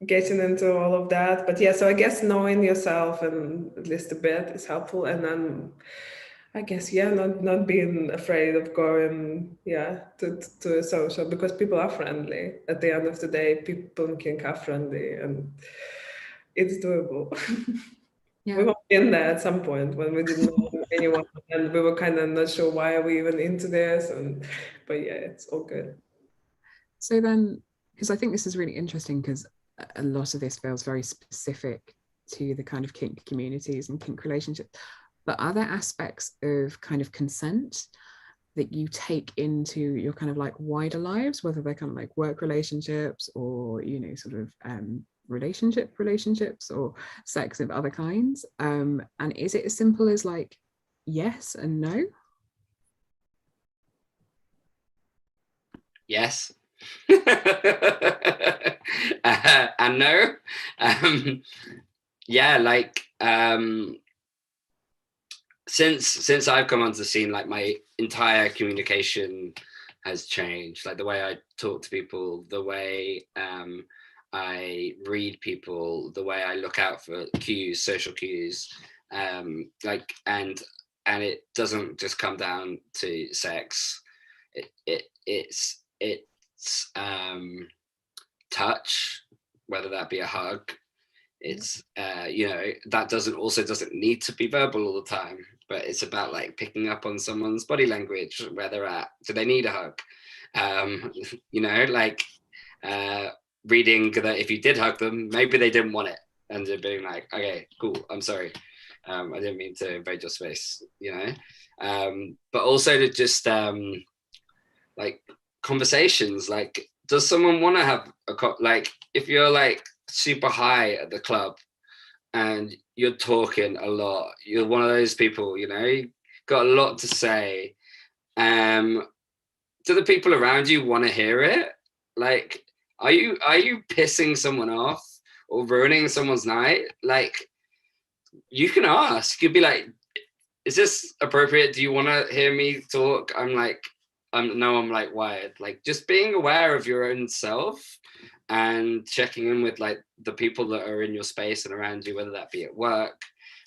getting into all of that. But yeah, so I guess knowing yourself and at least a bit is helpful. And then I guess, yeah, not being afraid of going, yeah, to a social, because people are friendly. At the end of the day, people in kink are friendly, and it's doable. Yeah. We were in there at some point when we didn't know anyone, and we were kind of not sure why are we even into this, but yeah, it's all good. So then, because I think this is really interesting, because a lot of this feels very specific to the kind of kink communities and kink relationships, but are there aspects of kind of consent that you take into your kind of like wider lives, whether they're kind of like work relationships or, you know, sort of relationships or sex of other kinds, and is it as simple as like yes and no? Yes. And no. Yeah, like since I've come onto the scene, like my entire communication has changed. Like the way I talk to people, the way I read people, the way I look out for cues, social cues, like and it doesn't just come down to sex. It's touch, whether that be a hug. It's you know, that doesn't need to be verbal all the time, but it's about like picking up on someone's body language, where they're at. Do they need a hug? You know, like reading that if you did hug them, maybe they didn't want it, and they're being like, okay, cool, I'm sorry, I didn't mean to invade your space, you know. But also to just like conversations, like does someone want to have like if you're like super high at the club and you're talking a lot, you're one of those people, you know, you got a lot to say, do the people around you want to hear it? Like are you pissing someone off or ruining someone's night? Like you can ask. You'd be like, is this appropriate? Do you want to hear me talk? I'm like wired. Like, just being aware of your own self and checking in with like the people that are in your space and around you, whether that be at work,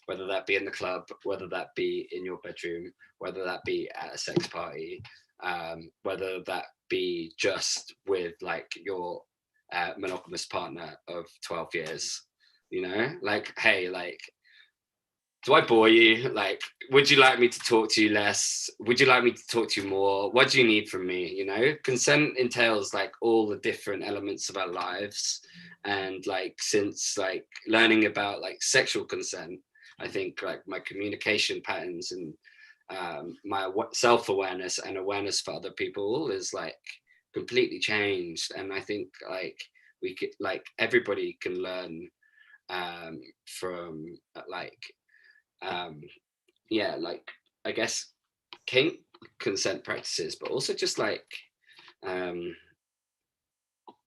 whether that be in the club, whether that be in your bedroom, whether that be at a sex party, whether that be just with like your monogamous partner of 12 years, you know, like, hey, like, do I bore you? Like, would you like me to talk to you less? Would you like me to talk to you more? What do you need from me? You know, consent entails like all the different elements of our lives. And like, since like learning about like sexual consent, I think like my communication patterns and my self-awareness and awareness for other people is like completely changed. And I think like we could, like, everybody can learn from like, yeah, like, I guess kink consent practices, but also just like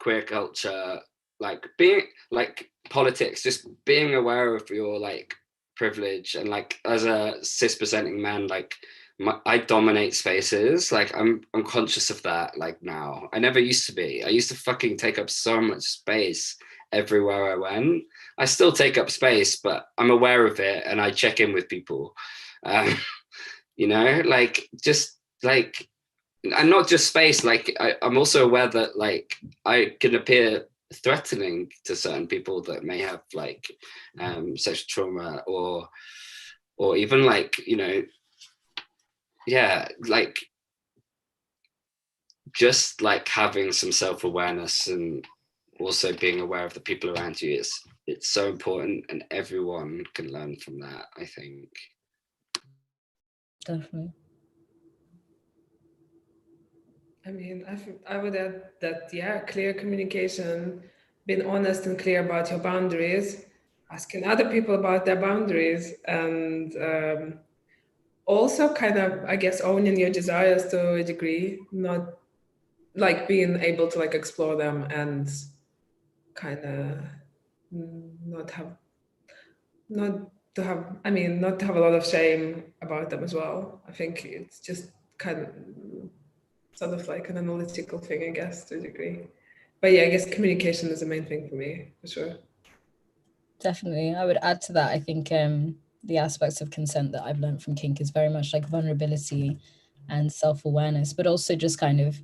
queer culture, like being like politics, just being aware of your like privilege. And like, as a cis presenting man, like I dominate spaces. Like I'm conscious of that. Like now, I never used to be. I used to fucking take up so much space everywhere I went. I still take up space, but I'm aware of it and I check in with people. You know, like, just like, and not just space, like I'm also aware that like I can appear threatening to certain people that may have like sexual trauma, or even like, you know, yeah, like just like having some self-awareness and also being aware of the people around you, it's so important, and everyone can learn from that, I think. Definitely. I mean, I would add that, yeah, clear communication, being honest and clear about your boundaries, asking other people about their boundaries, and also kind of, I guess, owning your desires to a degree, not like being able to like explore them and kind of not to have, I mean, not to have a lot of shame about them as well. I think it's just kind of sort of like an analytical thing, I guess, to a degree. But yeah, I guess communication is the main thing for me, for sure. Definitely. I would add to that, I think the aspects of consent that I've learned from kink is very much like vulnerability and self-awareness, but also just kind of,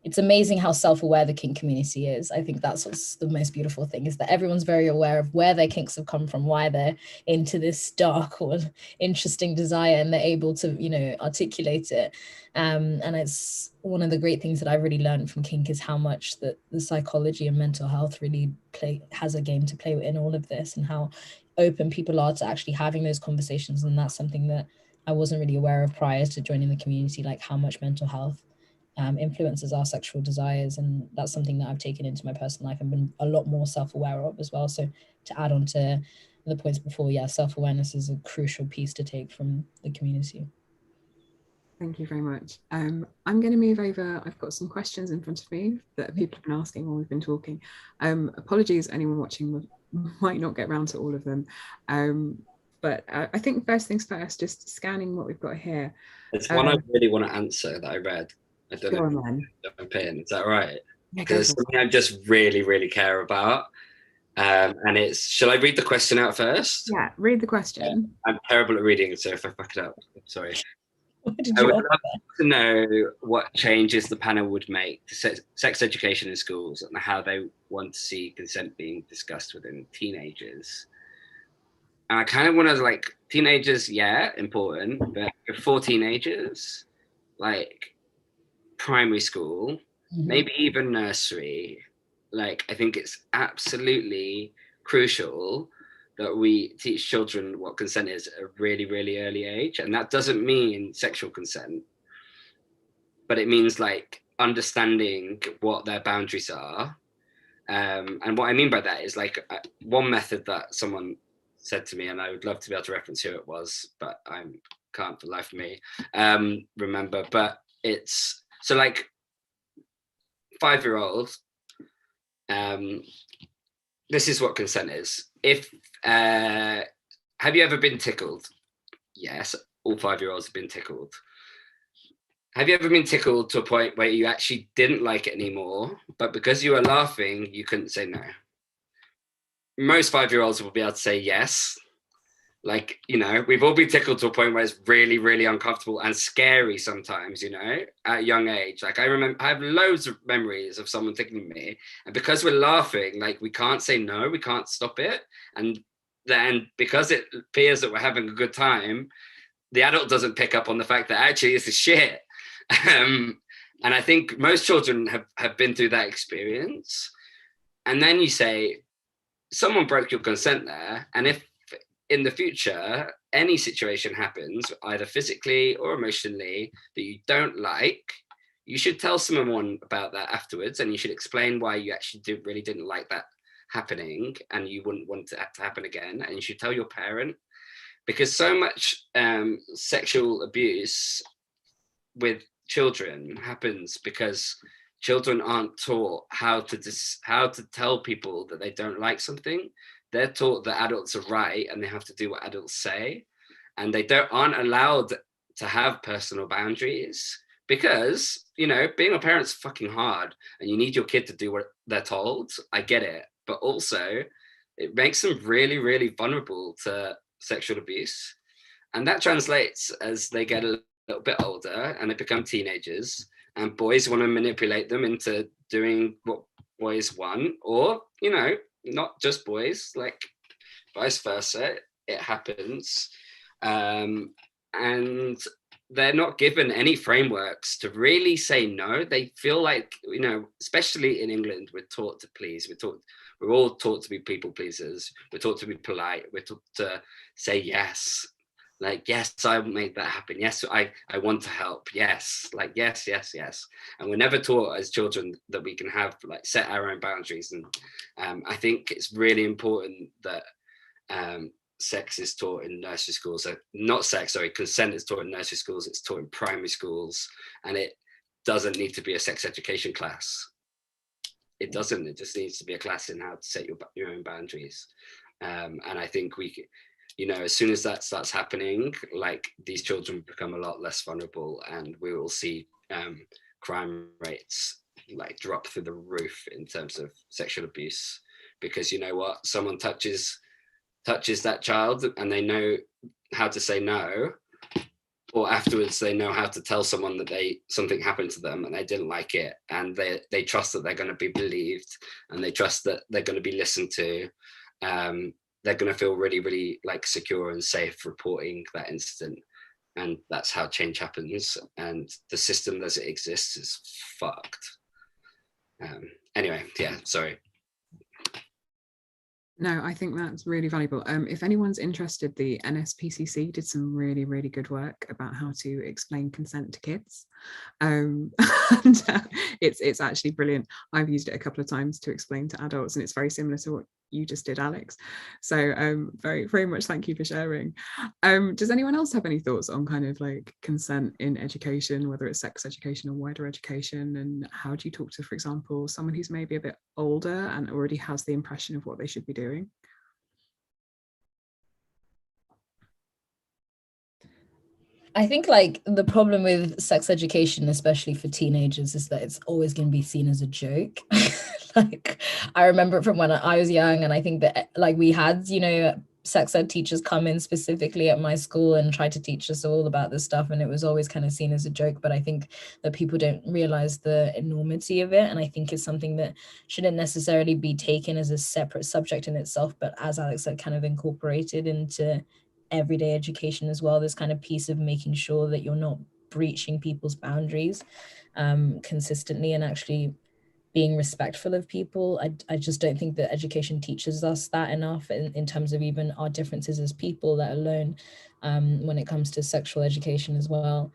it's amazing how self-aware the kink community is. I think that's what's the most beautiful thing, is that everyone's very aware of where their kinks have come from, why they're into this dark or interesting desire, and they're able to, you know, articulate it. And it's one of the great things that I've really learned from kink is how much that the psychology and mental health really has a game to play in all of this, and how open people are to actually having those conversations. And that's something that I wasn't really aware of prior to joining the community, like how much mental health influences our sexual desires. And that's something that I've taken into my personal life and been a lot more self-aware of as well. So to add on to the points before, yeah, self-awareness is a crucial piece to take from the community. Thank you very much. I'm going to move over. I've got some questions in front of me that people have been asking while we've been talking. Apologies, anyone watching might not get around to all of them. But I think first things first, just scanning what we've got here. There's one I really want to answer that I read. I don't know if jump in. Is that right? Because it's something I just really, really care about. And it's, shall I read the question out first? Yeah, read the question. I'm terrible at reading, so if I fuck it up, sorry. Did I you would love to know what changes the panel would make to sex education in schools and how they want to see consent being discussed within teenagers. And I kind of want to, like, teenagers, yeah, important, but before teenagers, like primary school, maybe even nursery, like, I think it's absolutely crucial that we teach children what consent is at a really, really early age. And that doesn't mean sexual consent, but it means like understanding what their boundaries are. And what I mean by that is like one method that someone said to me, and I would love to be able to reference who it was, but I can't for the life of me remember. But it's, so like 5-year-old, this is what consent is. If have you ever been tickled? Yes, all 5-year-olds have been tickled. Have you ever been tickled to a point where you actually didn't like it anymore, but because you were laughing, you couldn't say no? Most 5-year-olds will be able to say yes. Like, you know, we've all been tickled to a point where it's really, really uncomfortable and scary sometimes, you know, at a young age. Like, I have loads of memories of someone tickling me, and because we're laughing, like, we can't say no, we can't stop it. And then because it appears that we're having a good time, the adult doesn't pick up on the fact that actually this is shit. And I think most children have been through that experience. And then you say, someone broke your consent there. And if in the future, any situation happens, either physically or emotionally, that you don't like, you should tell someone about that afterwards. And you should explain why you actually really didn't like that happening and you wouldn't want it to happen again. And you should tell your parent, because so much sexual abuse with children happens because children aren't taught how to tell people that they don't like something. They're taught that adults are right and they have to do what adults say, and they aren't allowed to have personal boundaries because, you know, being a parent's fucking hard and you need your kid to do what they're told. I get it, but also it makes them really, really vulnerable to sexual abuse, and that translates as they get a little bit older and they become teenagers, and boys want to manipulate them into doing what boys want, or, you know, not just boys, like vice versa. It happens. And they're not given any frameworks to really say no. They feel like, you know, especially in England, we're taught to please. We're all taught to be people pleasers. We're taught to be polite. We're taught to say yes. Like, yes, I made that happen. Yes, I want to help. Yes, like, yes, yes, yes. And we're never taught as children that we can have, like, set our own boundaries. And I think it's really important that sex is taught in nursery schools. So not sex, sorry, consent is taught in nursery schools. It's taught in primary schools. And it doesn't need to be a sex education class. It doesn't. It just needs to be a class in how to set your own boundaries. And I think you know, as soon as that starts happening, like, these children become a lot less vulnerable, and we will see crime rates like drop through the roof in terms of sexual abuse, because, you know what, someone touches that child and they know how to say no, or afterwards they know how to tell someone that something happened to them and they didn't like it, and they trust that they're going to be believed, and they trust that they're going to be listened to. They're going to feel really, really, like, secure and safe reporting that incident. And that's how change happens. And the system as it exists is fucked. Anyway, yeah, sorry. No, I think that's really valuable. If anyone's interested, the NSPCC did some really, really good work about how to explain consent to kids. And it's actually brilliant. I've used it a couple of times to explain to adults, and it's very similar to what you just did, Alex. So very, very much thank you for sharing. Does anyone else have any thoughts on kind of like consent in education, whether it's sex education or wider education? And how do you talk to, for example, someone who's maybe a bit older and already has the impression of what they should be doing? I think, like, the problem with sex education, especially for teenagers, is that it's always going to be seen as a joke. Like, I remember from when I was young, and I think that, like, we had, you know, sex ed teachers come in specifically at my school and try to teach us all about this stuff, and it was always kind of seen as a joke. But I think that people don't realize the enormity of it, and I think it's something that shouldn't necessarily be taken as a separate subject in itself, but, as Alex said, kind of incorporated into everyday education as well. This kind of piece of making sure that you're not breaching people's boundaries consistently, and actually being respectful of people. I just don't think that education teaches us that enough in terms of even our differences as people, let alone when it comes to sexual education as well.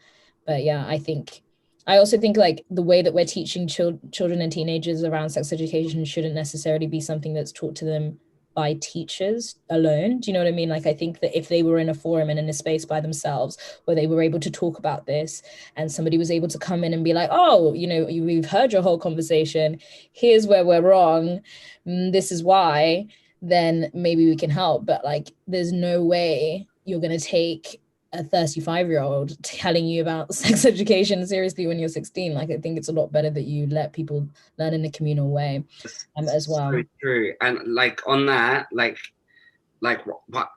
But yeah, I also think, like, the way that we're teaching children and teenagers around sex education shouldn't necessarily be something that's taught to them by teachers alone. Do you know what I mean? Like, I think that if they were in a forum and in a space by themselves where they were able to talk about this, and somebody was able to come in and be like, oh, you know, we've heard your whole conversation, here's where we're wrong, this is why, then maybe we can help. But like, there's no way you're going to take a 35-year-old telling you about sex education seriously when you're 16. Like, I think it's a lot better that you let people learn in a communal way as well. So true. And like on that, like what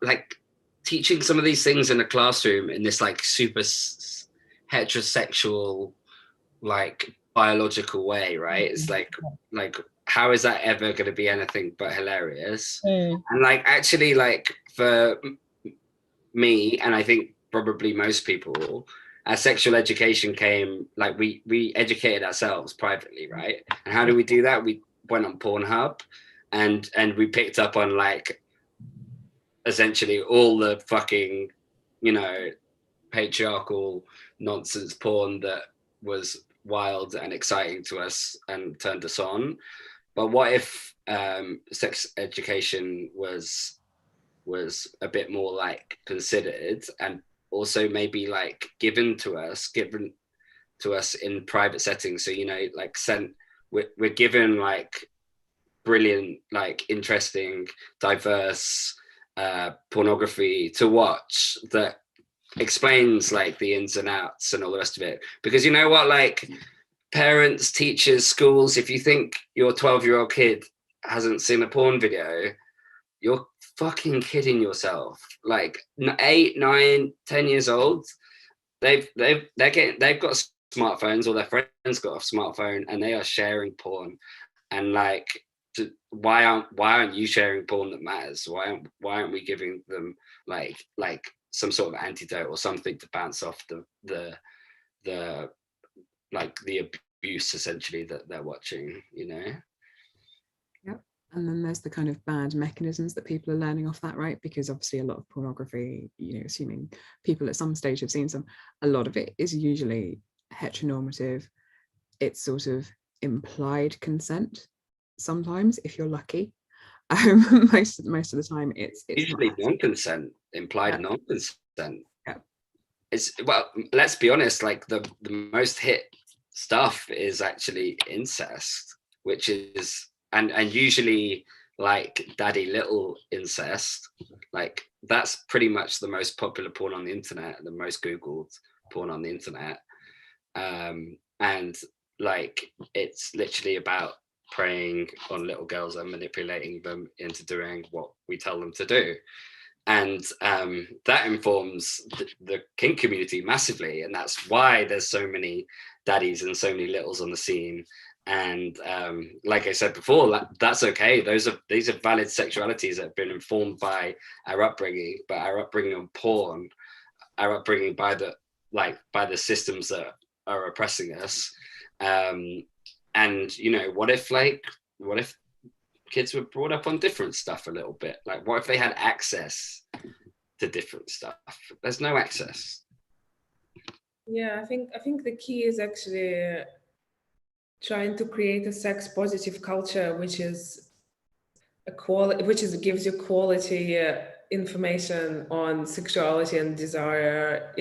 teaching some of these things in a classroom in this like super heterosexual, like biological way, right? It's like how is that ever going to be anything but hilarious? And like actually, like for me, and I think probably most people, our sexual education came like we educated ourselves privately, right? And how do we do that? We went on Pornhub and we picked up on like essentially all the fucking, you know, patriarchal nonsense porn that was wild and exciting to us and turned us on. But what if sex education was a bit more like considered and also maybe like given to us in private settings? So, you know, like we're given like brilliant, like interesting, diverse pornography to watch that explains like the ins and outs and all the rest of it. Because you know what, like parents, teachers, schools, if you think your 12-year-old kid hasn't seen a porn video, you're fucking kidding yourself. Like 8, 9, 10 years old, they've got smartphones, or their friends got a smartphone, and they are sharing porn. And like, why aren't you sharing porn that matters? Why aren't we giving them like some sort of antidote or something to bounce off the like the abuse essentially that they're watching, you know? Yep. And then there's the kind of bad mechanisms that people are learning off that, right? Because obviously a lot of pornography, you know, assuming people at some stage have seen some, a lot of it is usually heteronormative. It's sort of implied consent sometimes, if you're lucky. Most of the time it's usually non-consent, implied non-consent. Yeah. It's, well, let's be honest, like the most hit stuff is actually incest, which is and usually like daddy little incest. Like that's pretty much the most popular porn on the internet, the most googled porn on the internet. And like it's literally about preying on little girls and manipulating them into doing what we tell them to do. And that informs the kink community massively, and that's why there's so many daddies and so many littles on the scene. And like I said before, that's okay. These are valid sexualities that have been informed by our upbringing, but our upbringing on porn, our upbringing by the systems that are oppressing us. And you know, what if kids were brought up on different stuff a little bit? Like, what if they had access to different stuff? There's no access. Yeah, I think the key is actually trying to create a sex positive culture, which gives you quality information on sexuality and desire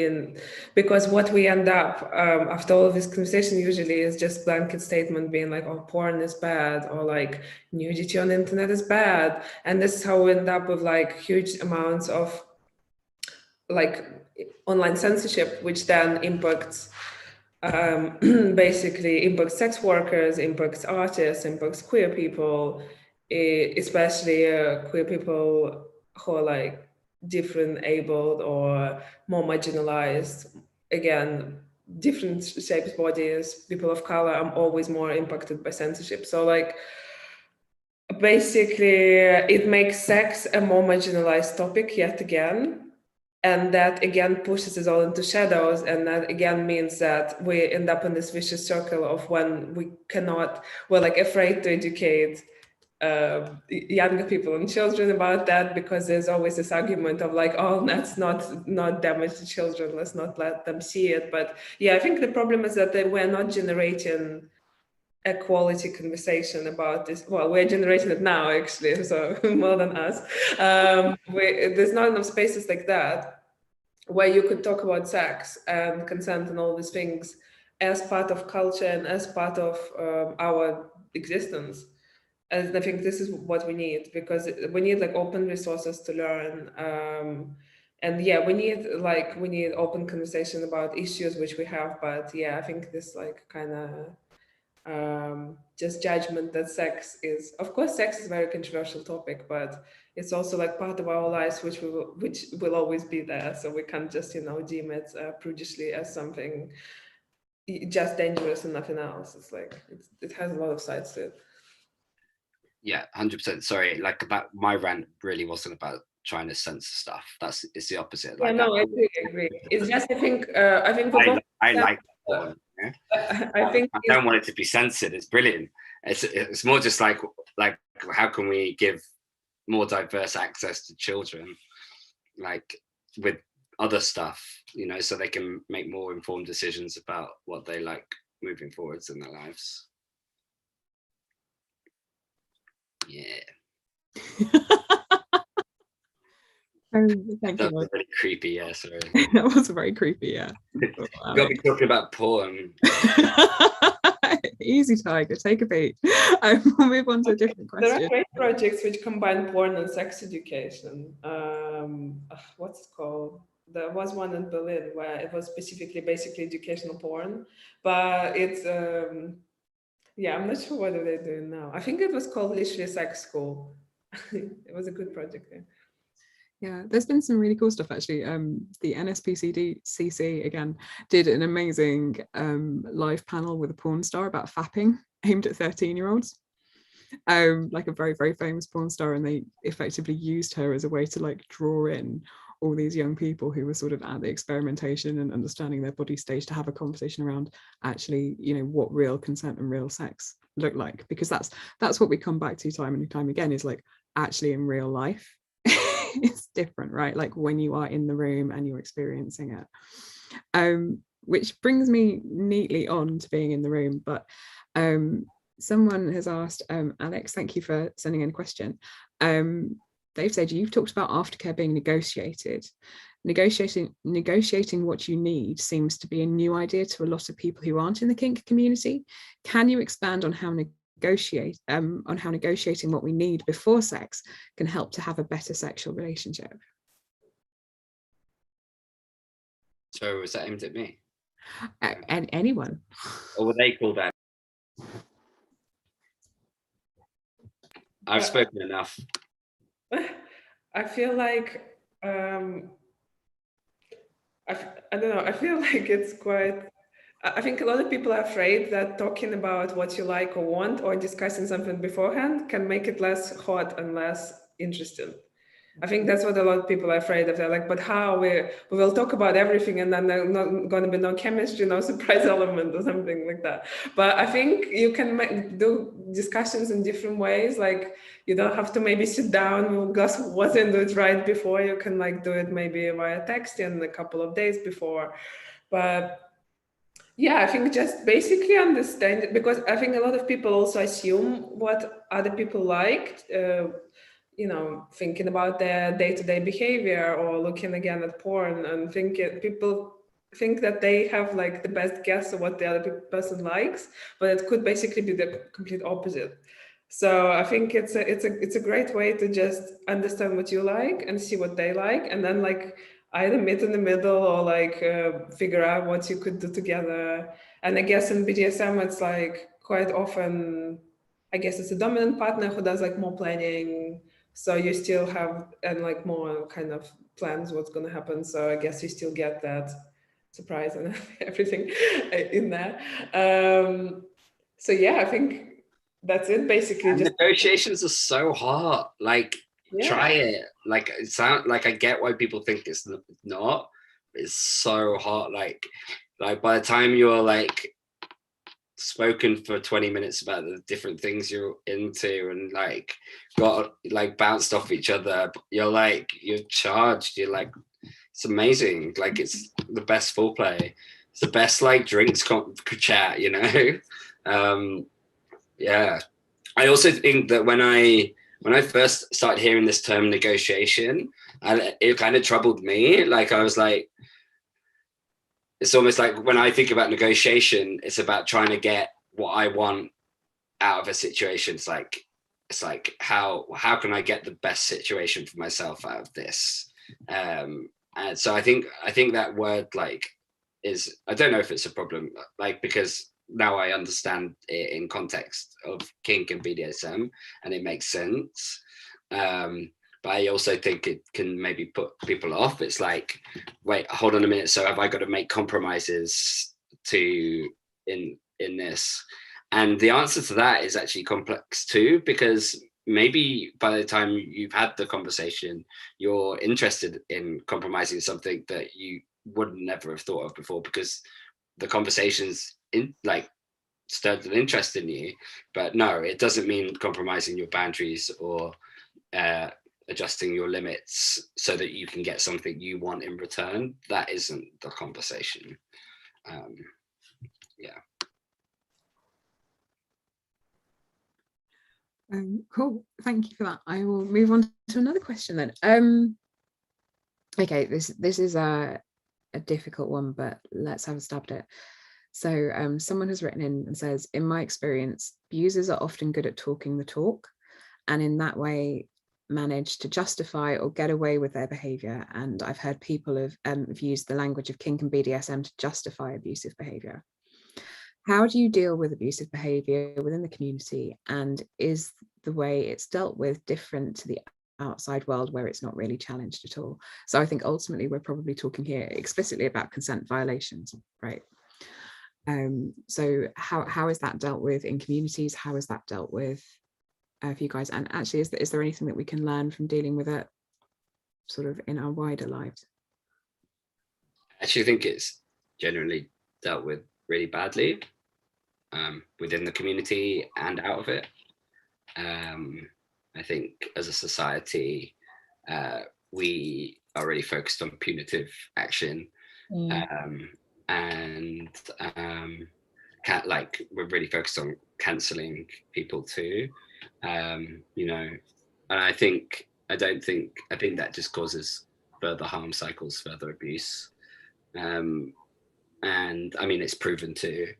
because what we end up after all of this conversation usually is just blanket statement being like, oh, porn is bad, or like nudity on the internet is bad. And this is how we end up with like huge amounts of like online censorship, which then impacts basically impacts sex workers, impacts artists, impacts queer people, especially queer people who are like different abled or more marginalized. Again, different shapes, bodies, people of color are always more impacted by censorship. So like basically it makes sex a more marginalized topic yet again. And that again pushes us all into shadows, and that again means that we end up in this vicious circle of when we're like afraid to educate younger people and children about that, because there's always this argument of like, oh, that's not damage to children, let's not let them see it. But yeah, I think the problem is that we're not generating a quality conversation about this. Well, we're generating it now, actually, so more than us. There's not enough spaces like that where you could talk about sex and consent and all these things as part of culture and as part of our existence. And I think this is what we need, because we need like open resources to learn. And yeah, we need open conversation about issues which we have. But yeah, I think this like kind of just judgment that sex is, of course, sex is a very controversial topic, but it's also like part of our lives, which will always be there. So we can't just, you know, deem it prudishly as something just dangerous and nothing else. It's like it has a lot of sides to it. Yeah, 100%. Sorry, like that. My rant really wasn't about trying to censor stuff. It's the opposite. Yeah, Like, no, I agree. It's just I think I like porn. Yeah? I think I don't want it to be censored. It's brilliant. It's more just like how can we give more diverse access to children, like with other stuff, you know, so they can make more informed decisions about what they like moving forwards in their lives. Yeah. Thank That you. was really creepy. Yeah, sorry. That was very creepy. Yeah. Got me talking about porn. Easy, Tiger. Take a beat. We'll move on to a different question. There are great projects which combine porn and sex education. What's it called? There was one in Berlin where it was specifically basically educational porn, but it's yeah, I'm not sure what they're doing now. I think it was called literally Sex School. It was a good project there. Yeah, there's been some really cool stuff actually. The NSPCC again did an amazing live panel with a porn star about fapping aimed at 13-year-olds. Like a very, very famous porn star, and they effectively used her as a way to like draw in all these young people who were sort of at the experimentation and understanding their body stage to have a conversation around actually, you know, what real consent and real sex look like, because that's what we come back to time and time again, is like actually in real life it's different, right? Like when you are in the room and you're experiencing it, which brings me neatly on to being in the room. But someone has asked, Alex, thank you for sending in a question. They've said, you've talked about aftercare being negotiated. Negotiating what you need seems to be a new idea to a lot of people who aren't in the kink community. Can you expand on how negotiating what we need before sex can help to have a better sexual relationship? So was that aimed at me? And anyone. Or were they called out? I've spoken enough. I feel like I don't know. I feel like it's quite. I think a lot of people are afraid that talking about what you like or want or discussing something beforehand can make it less hot and less interesting. I think that's what a lot of people are afraid of. They're like, but how we will talk about everything and then there's not going to be no chemistry, no surprise element or something like that. But I think you can do discussions in different ways. Like you don't have to maybe sit down, Gus wasn't do it right before. You can like do it maybe via texting a couple of days before. But yeah, I think just basically understand it, because I think a lot of people also assume what other people like. You know, thinking about their day-to-day behavior or looking again at porn and people think that they have like the best guess of what the other person likes, but it could basically be the complete opposite. So I think it's a great way to just understand what you like and see what they like, and then like either meet in the middle or like figure out what you could do together. And I guess in BDSM it's like quite often, I guess it's a dominant partner who does like more planning. So you still have and like more kind of plans what's going to happen. So I guess you still get that surprise and everything in there. So yeah, I think that's it basically. Just negotiations are so hard. Like try it. Like it sounds like I get why people think it's not. It's so hard. Like by the time you're like spoken for 20 minutes about the different things you're into and like got like bounced off each other, you're charged, you're like, it's amazing. Like it's the best foreplay, it's the best like drinks chat, you know. Yeah, I also think that when I first started hearing this term negotiation, it kind of troubled me. Like I was like, it's almost like when I think about negotiation, it's about trying to get what I want out of a situation. It's like it's like, how can I get the best situation for myself out of this? And so I think that word like is, I don't know if it's a problem, like, because now I understand it in context of kink and BDSM, and it makes sense. But I also think it can maybe put people off. It's like, wait, hold on a minute. So have I got to make compromises in this? And the answer to that is actually complex too, because maybe by the time you've had the conversation, you're interested in compromising something that you would never have thought of before, because the conversations stirred an interest in you. But no, it doesn't mean compromising your boundaries or adjusting your limits so that you can get something you want in return. That isn't the conversation. Yeah. Cool, thank you for that. I will move on to another question then. Okay, this is a difficult one, but let's have a stab at it. So someone has written in and says, in my experience, abusers are often good at talking the talk, and in that way manage to justify or get away with their behavior. And I've heard people have used the language of kink and BDSM to justify abusive behavior. How do you deal with abusive behavior within the community? And is the way it's dealt with different to the outside world where it's not really challenged at all? So I think ultimately we're probably talking here explicitly about consent violations, right? So how is that dealt with in communities? How is that dealt with for you guys? And actually, is there anything that we can learn from dealing with it sort of in our wider lives? I actually think it's generally dealt with really badly within the community and out of it. I think as a society, we are really focused on punitive action. And we're really focused on cancelling people too, you know, and I think that just causes further harm cycles, further abuse, and I mean it's proven to.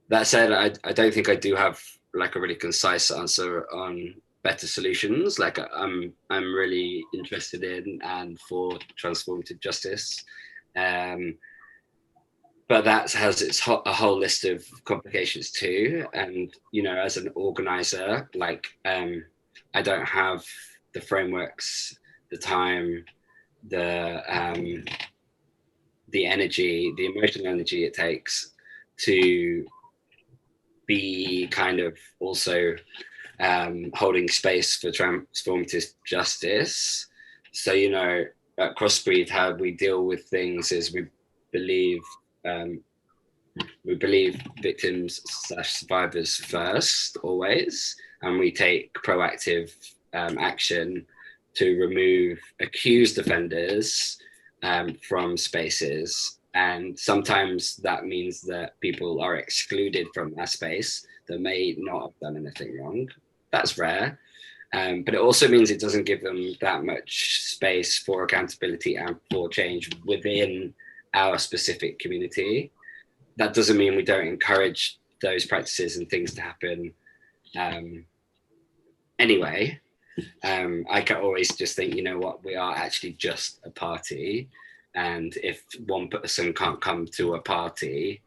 That said, I don't think I do have like a really concise answer on better solutions. Like I'm really interested in and for transformative justice. But that has a whole list of complications too. And, you know, as an organizer, like I don't have the frameworks, the time, the energy, the emotional energy it takes to be kind of also holding space for transformative justice. So, you know, at Crossbreed, how we deal with things is we believe victims / survivors first, always, and we take proactive action to remove accused offenders from spaces. And sometimes that means that people are excluded from that space that may not have done anything wrong. That's rare. But it also means it doesn't give them that much space for accountability and for change within our specific community. That doesn't mean we don't encourage those practices and things to happen anyway. I can always just think, you know what, we are actually just a party. And if one person can't come to a party,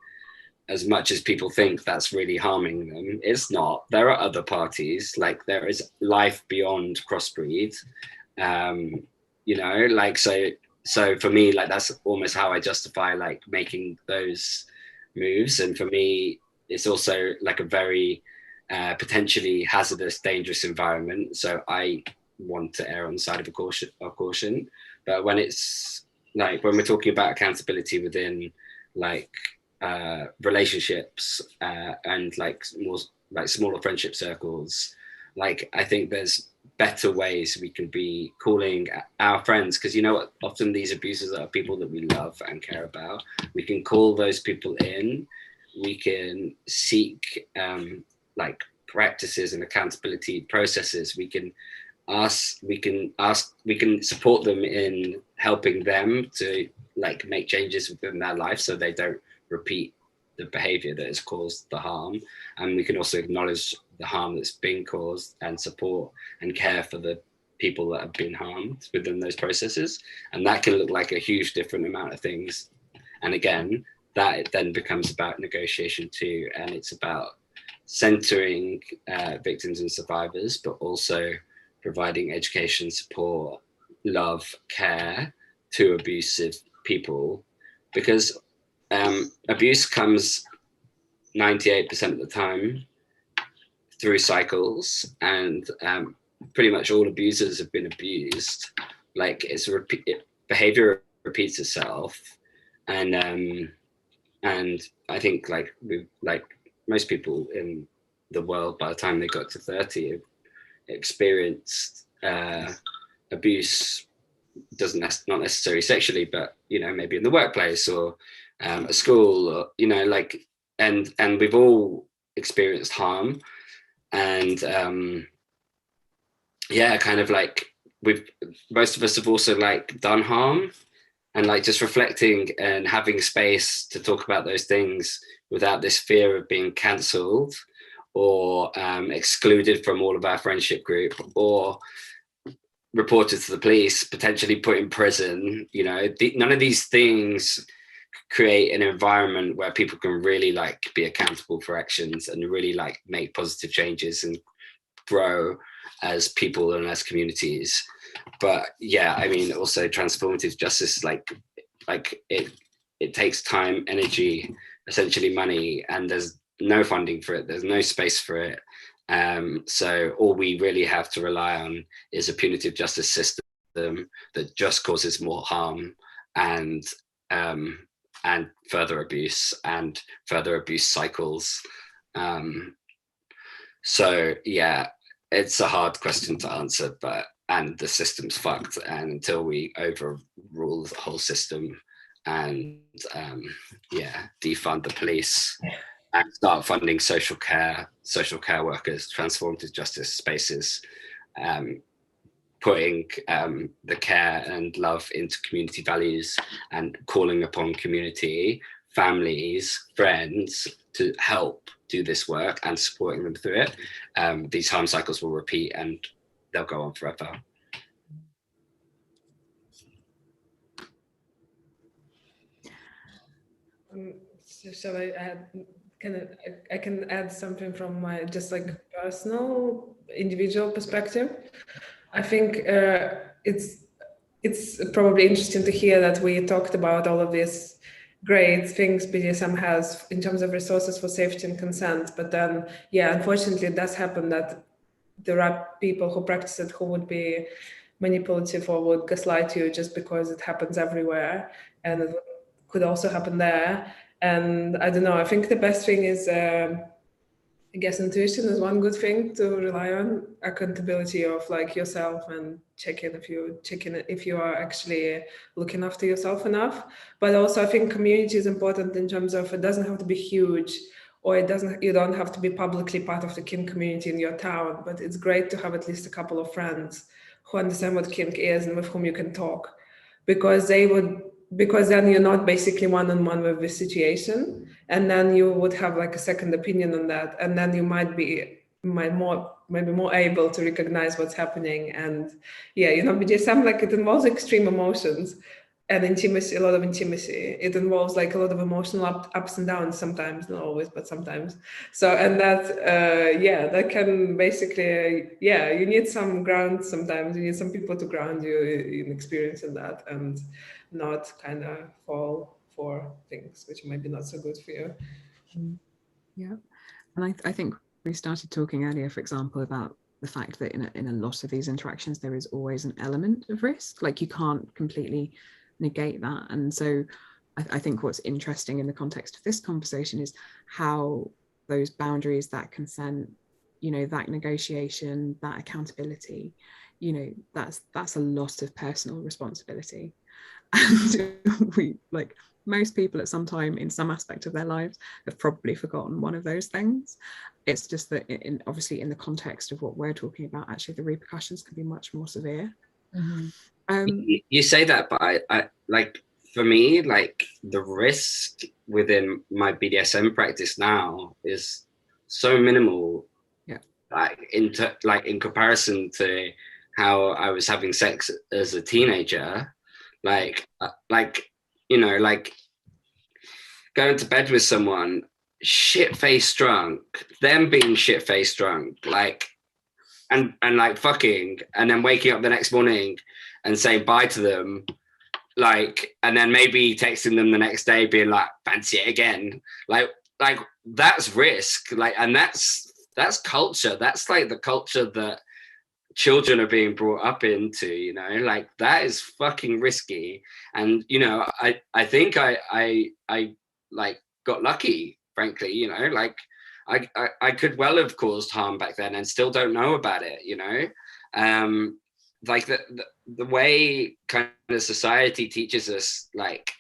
as much as people think that's really harming them, it's not. There are other parties, like there is life beyond Crossbreed. You know, like, so for me, like that's almost how I justify like making those moves. And for me, it's also like a very potentially hazardous, dangerous environment. So I want to err on the side of caution. But when it's like, when we're talking about accountability within like relationships and like more like smaller friendship circles, like I think there's better ways we can be calling our friends, because you know what, often these abusers are people that we love and care about. We can call those people in, we can seek like practices and accountability processes, we can support them in helping them to like make changes within their life so they don't repeat the behavior that has caused the harm, and we can also acknowledge the harm that's been caused and support and care for the people that have been harmed within those processes. And that can look like a huge different amount of things. And again, that it then becomes about negotiation too, and it's about centering victims and survivors, but also providing education, support, love, care to abusive people, because abuse comes 98% of the time through cycles, and pretty much all abusers have been abused. Like behavior repeats itself, and I think like most people in the world, by the time they got to 30, have experienced abuse. Not necessarily sexually, but maybe in the workplace or at school, or and we've all experienced harm, and kind of like most of us have also like done harm, and like just reflecting and having space to talk about those things without this fear of being cancelled or excluded from all of our friendship group or reported to the police, potentially put in prison. None of these things create an environment where people can really like be accountable for actions and really like make positive changes and grow as people and as communities. But yeah, I mean, also transformative justice, like it takes time, energy, essentially money, and there's no funding for it. There's no space for it. So all we really have to rely on is a punitive justice system that just causes more harm and further abuse cycles. So yeah, it's a hard question to answer, and the system's fucked. And until we overrule the whole system and defund the police and start funding social care workers, transformative justice spaces, putting the care and love into community values and calling upon community, families, friends to help do this work and supporting them through it, these harm cycles will repeat and they'll go on forever. So shall I add? I can add something from my just like personal, individual perspective. I think it's probably interesting to hear that we talked about all of these great things BDSM has in terms of resources for safety and consent, but then unfortunately it does happen that there are people who practice it who would be manipulative or would gaslight you just because it happens everywhere, and it could also happen there. And I don't know, I think the best thing is I guess intuition is one good thing to rely on, accountability of like yourself, and check in if you are actually looking after yourself enough. But also I think community is important in terms of it doesn't have to be huge, or you don't have to be publicly part of the kink community in your town, but it's great to have at least a couple of friends who understand what kink is and with whom you can talk, because then you're not basically one-on-one with the situation, and then you would have like a second opinion on that, and then you might be more able to recognize what's happening. And BDSM, like, it involves extreme emotions and intimacy, a lot of intimacy. It involves like a lot of emotional ups and downs sometimes, not always, but sometimes. So, and that can basically, you need some ground sometimes. You need some people to ground you in experiencing that and not kind of fall for things which might be not so good for you. Yeah, and I think we started talking earlier, for example, about the fact that in a lot of these interactions there is always an element of risk. Like, you can't completely negate that. And so I think what's interesting in the context of this conversation is how those boundaries, that consent, that negotiation, that accountability, that's a lot of personal responsibility. And we, like most people at some time in some aspect of their lives, have probably forgotten one of those things. It's just that obviously in the context of what we're talking about, actually the repercussions can be much more severe. Mm-hmm. You say that, but I like for me, like the risk within my BDSM practice now is so minimal. Yeah. Like in comparison to how I was having sex as a teenager, like going to bed with someone shit-faced drunk, them being shit-faced drunk, like and like fucking, and then waking up the next morning and saying bye to them, like, and then maybe texting them the next day being like, fancy it again, like that's risk, like, and that's culture. That's like the culture that children are being brought up into, you know, like that is fucking risky. And you know, I think I like got lucky, frankly, you know, like I could well have caused harm back then and still don't know about it, you know. Like the way kind of society teaches us like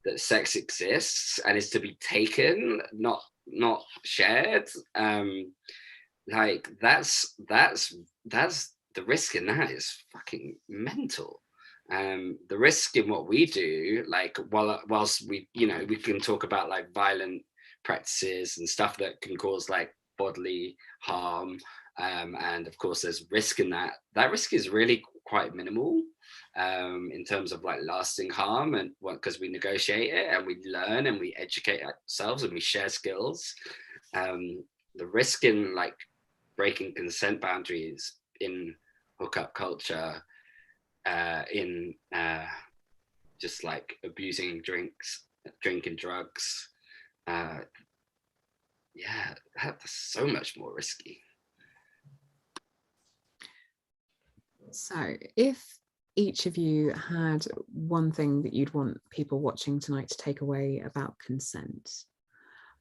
that sex exists and is to be taken, not shared, like that's the risk in that is fucking mental. The risk in what we do, like whilst we, you know, we can talk about like violent practices and stuff that can cause like bodily harm, and of course there's risk in that. That risk is really quite minimal in terms of like lasting harm, and because we negotiate it and we learn and we educate ourselves and we share skills. The risk in like breaking consent boundaries in hookup culture, in just like abusing drinking drugs, yeah, that's so much more risky. So if each of you had one thing that you'd want people watching tonight to take away about consent,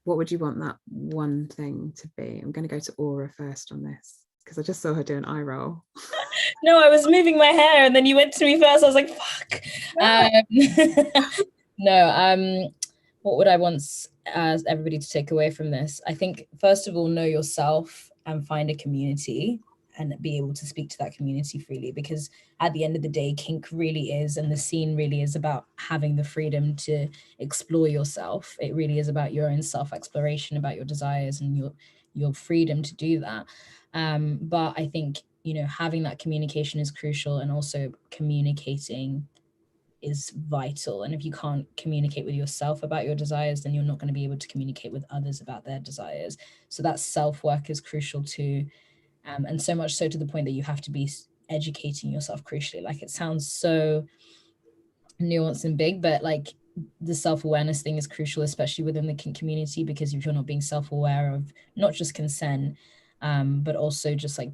what would you want that one thing to be? I'm going to go to Aura first on this, because I just saw her do an eye roll. No, I was moving my hair and then you went to me first. I was like, fuck. No, what would I want everybody to take away from this? I think, first of all, know yourself and find a community and be able to speak to that community freely, because at the end of the day, kink really is, and the scene really is about having the freedom to explore yourself. It really is about your own self-exploration, about your desires and your freedom to do that. But I think, you know, having that communication is crucial, and also communicating is vital. And if you can't communicate with yourself about your desires, then you're not going to be able to communicate with others about their desires. So that self-work is crucial too. And so much so to the point that you have to be educating yourself crucially. Like, it sounds so nuanced and big, but like the self-awareness thing is crucial, especially within the kink community, because if you're not being self-aware of not just consent, but also just like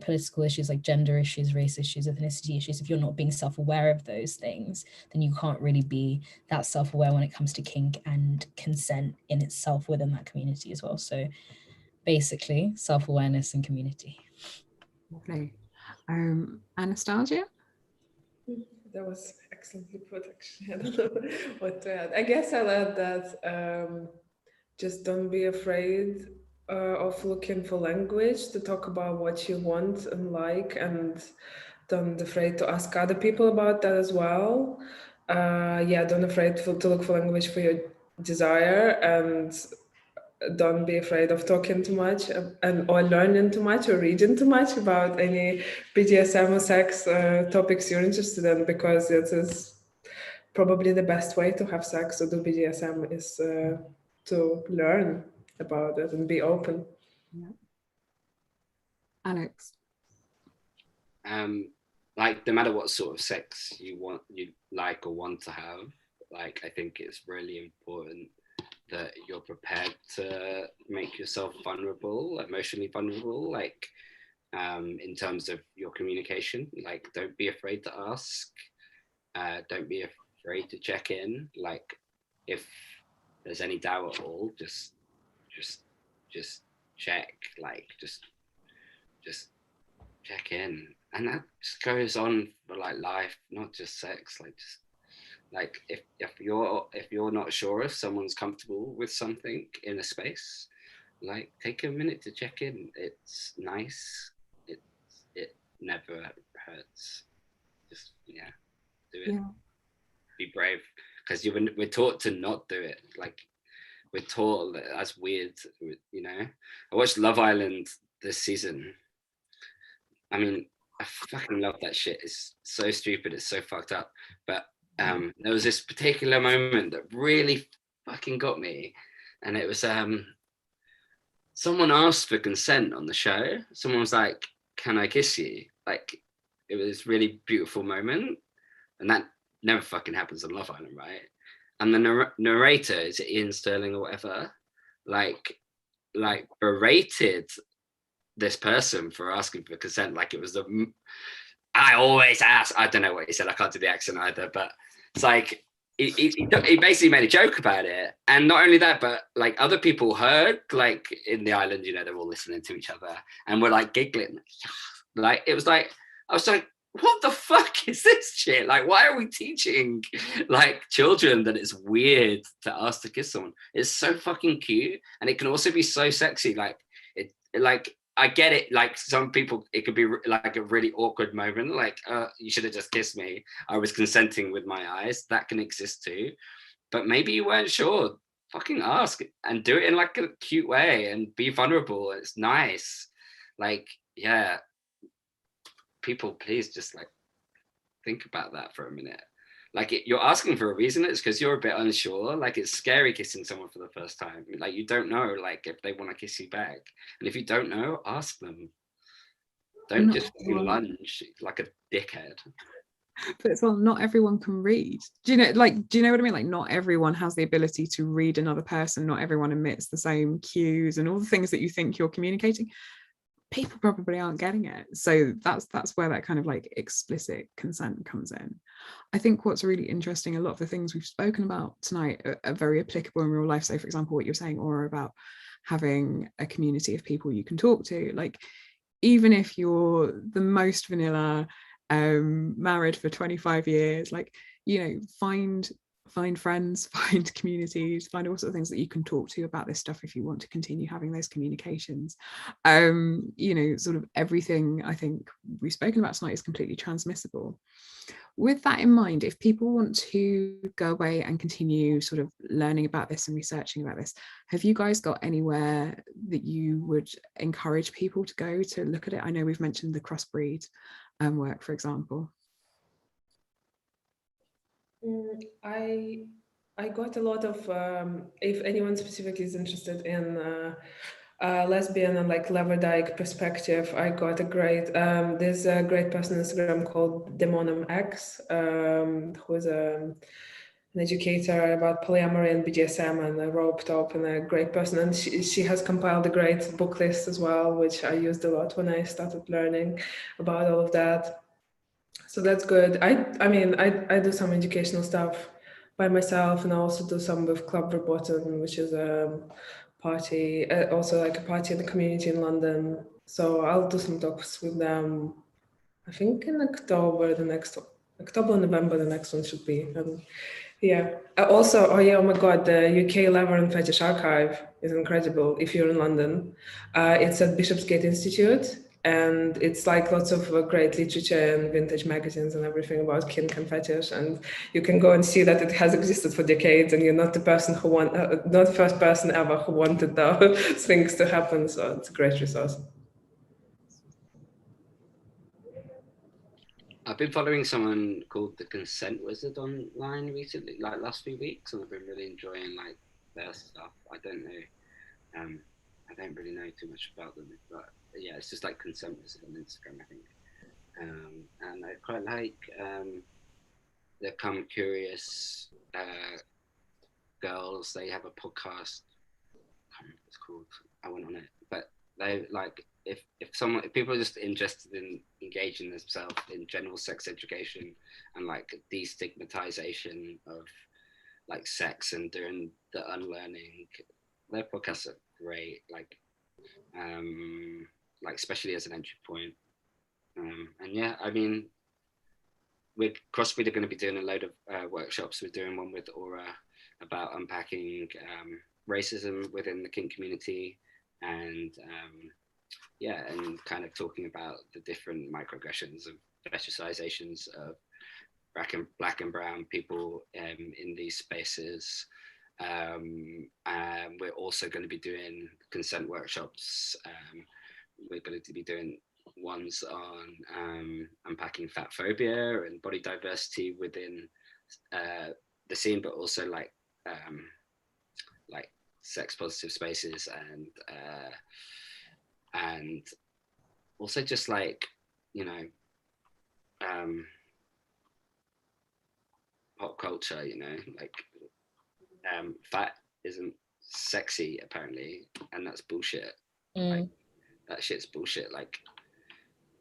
political issues, like gender issues, race issues, ethnicity issues, if you're not being self-aware of those things, then you can't really be that self-aware when it comes to kink and consent in itself within that community as well. So basically, self-awareness and community. Lovely. Anastasia? That was excellently put, actually. I don't know what to add. I guess I'll add that just don't be afraid of looking for language to talk about what you want and like, and don't be afraid to ask other people about that as well. Yeah, don't be afraid to look for language for your desire, and don't be afraid of talking too much and or learning too much or reading too much about any BDSM or sex topics you're interested in, because it is probably the best way to have sex or do BDSM is to learn about it and be open. Yeah. Alex? Like, no matter what sort of sex you like or want to have, like, I think it's really important that you're prepared to make yourself vulnerable, emotionally vulnerable, like in terms of your communication. Like, don't be afraid to ask, don't be afraid to check in. Like, if there's any doubt at all, just check, like just check in. And that just goes on for like life, not just sex. Like, just like if you're not sure if someone's comfortable with something in a space, like, take a minute to check in. It's nice. It never hurts. Just do it. Yeah. be brave, because we're taught to not do it. Like, we're taught that that's weird, you know. I watched Love Island this season. I mean, I fucking love that shit. It's so stupid, it's so fucked up. But there was this particular moment that really fucking got me, and it was someone asked for consent on the show. Someone was like, "Can I kiss you?" Like, it was a really beautiful moment, and that never fucking happens on Love Island, right? And the narrator, is it Ian Sterling or whatever, like berated this person for asking for consent, like it was I always ask. I don't know what he said. I can't do the accent either, but it's like he basically made a joke about it. And not only that, but like other people heard, like in the island, you know, they're all listening to each other and we're like giggling. Like, it was like, I was like, what the fuck is this shit? Like, why are we teaching like children that it's weird to ask to kiss someone? It's so fucking cute, and it can also be so sexy. Like, like, I get it. Like, some people, it could be like a really awkward moment. Like, you should have just kissed me. I was consenting with my eyes. That can exist too. But maybe you weren't sure. Fucking ask and do it in like a cute way and be vulnerable. It's nice. Like, yeah. People, please just like think about that for a minute. Like, you're asking for a reason. It's because you're a bit unsure. Like, it's scary kissing someone for the first time. Like, you don't know, like, if they want to kiss you back. And if you don't know, ask them. Don't just lunge like a dickhead. But as well, not everyone can read. Do you know what I mean? Like, not everyone has the ability to read another person. Not everyone emits the same cues and all the things that you think you're communicating. People probably aren't getting it. So that's where that kind of like explicit consent comes in. I think what's really interesting, a lot of the things we've spoken about tonight are very applicable in real life. So, for example, what you're saying, Aura, about having a community of people you can talk to. Like, even if you're the most vanilla, married for 25 years, like, you know, find friends, find communities, find all sorts of things that you can talk to about this stuff if you want to continue having those communications. You know, sort of everything I think we've spoken about tonight is completely transmissible. With that in mind, if people want to go away and continue sort of learning about this and researching about this, have you guys got anywhere that you would encourage people to go to look at it? I know we've mentioned the crossbreed work, for example. I got a lot of, if anyone specifically is interested in lesbian and like Leverdyke perspective, I got a great, there's a great person on Instagram called Demonum X, who is an educator about polyamory and BDSM and a rope top, and a great person. And she has compiled a great book list as well, which I used a lot when I started learning about all of that. So that's good. I mean, I do some educational stuff by myself, and I also do some with Club Verboten, which is a party, also like a party in the community in London. So I'll do some talks with them, I think in October, November, the next one should be. Yeah. Also, oh my God, the UK Lever and Fetish Archive is incredible if you're in London. It's at Bishopsgate Institute, and it's like lots of great literature and vintage magazines and everything about kink and fetish. And you can go and see that it has existed for decades, and you're not the person who not the first person ever who wanted those things to happen. So it's a great resource. I've been following someone called the Consent Wizard online recently, like last few weeks, and I've been really enjoying like their stuff. I don't know, I don't really know too much about them, but yeah, it's just like Consent Wizard on Instagram, I think. And I quite like the Come Curious girls. They have a podcast. I can't remember what it's called. I went on it, but they like if people are just interested in engaging themselves in general sex education and like destigmatization of like sex and doing the unlearning, their podcasts are great. Like especially as an entry point. And yeah, I mean, with Crossbreed are going to be doing a load of workshops. We're doing one with Aura about unpacking racism within the kink community, and yeah, and kind of talking about the different microaggressions and fetishizations of black and brown people in these spaces. And we're also going to be doing consent workshops. We're going to be doing ones on unpacking fat phobia and body diversity within the scene, but also like sex positive spaces, and also just like, you know, pop culture, you know, like fat isn't sexy apparently, and that's bullshit. Like, that shit's bullshit. Like,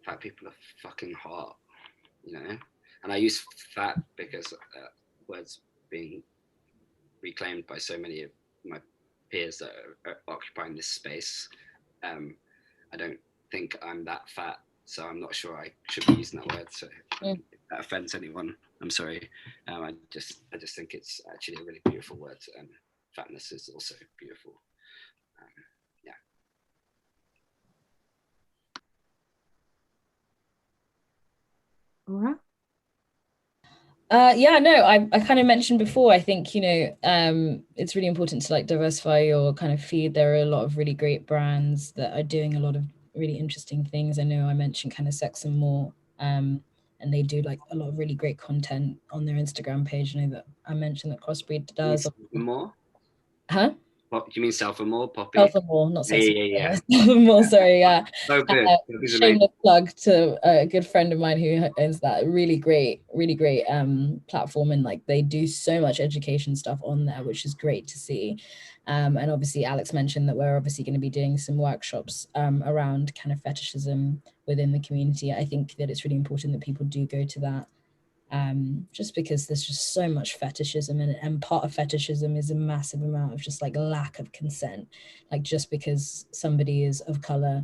fat people are fucking hot, you know. And I use fat because words being reclaimed by so many of my peers that are occupying this space. I don't think I'm that fat, so I'm not sure I should be using that word. So if that offends anyone, I'm sorry. I just think it's actually a really beautiful word, and fatness is also beautiful. Yeah. All right. Yeah, no, I kind of mentioned before, I think, you know, it's really important to like diversify your kind of feed. There are a lot of really great brands that are doing a lot of really interesting things. I know I mentioned kind of Sex and More, and they do like a lot of really great content on their Instagram page. I know that I mentioned that Crossbreed does. More? Huh? What, do you mean Self and More, Poppy? Self and More, not Sex and Yeah. Self and More, sorry, yeah. So good. Shameless plug to a good friend of mine who owns that really great platform, and like they do so much education stuff on there, which is great to see. And obviously Alex mentioned that we're obviously going to be doing some workshops around kind of fetishism within the community. I think that it's really important that people do go to that. Just because there's just so much fetishism, and part of fetishism is a massive amount of just like lack of consent. Like, just because somebody is of color,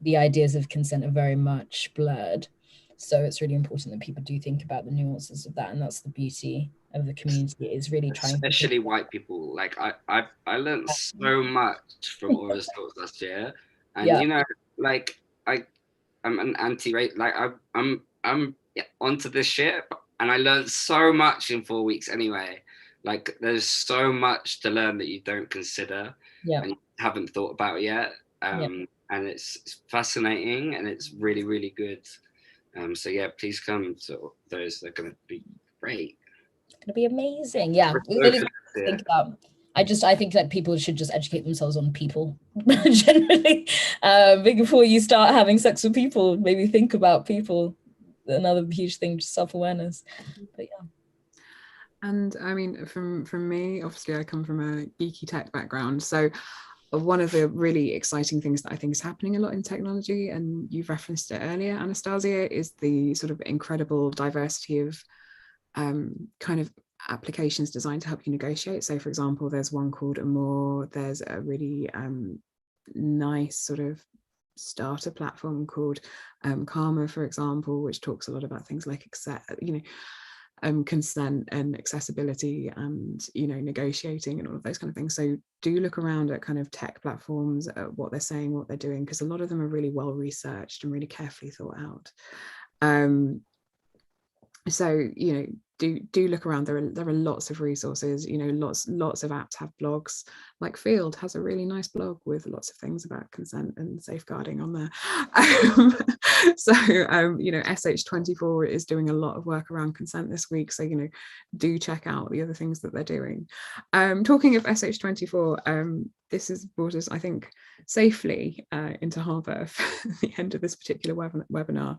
the ideas of consent are very much blurred. So it's really important that people do think about the nuances of that, and that's the beauty of the community, is really trying, especially white people. Like I learned so much from Aura's talks last year, and you know, like I'm an anti-rate, like I'm onto this shit, and I learned so much in 4 weeks anyway. Like, there's so much to learn that you don't consider and you haven't thought about yet. And it's fascinating, and it's really, really good. So yeah, please come to those. They're going to be great. It's going to be amazing. Yeah, we really think about. I think that people should just educate themselves on people generally. Before you start having sex with people, maybe think about people. Another huge thing, just self-awareness. But yeah. And I mean, from me, obviously I come from a geeky tech background, so one of the really exciting things that I think is happening a lot in technology, and you've referenced it earlier, Anastasia, is the sort of incredible diversity of kind of applications designed to help you negotiate. So for example, there's one called Amor. There's a really nice sort of starter platform called Karma, for example, which talks a lot about things like consent and accessibility and, you know, negotiating and all of those kind of things. So do look around at kind of tech platforms, what they're saying, what they're doing, because a lot of them are really well researched and really carefully thought out. So, you know, do look around. There are lots of resources, you know, lots of apps have blogs. Like Field has a really nice blog with lots of things about consent and safeguarding on there. So you know, SH24 is doing a lot of work around consent this week, so, you know, do check out the other things that they're doing. Talking of SH24, this has brought us, I think, safely into harbour for the end of this particular webinar.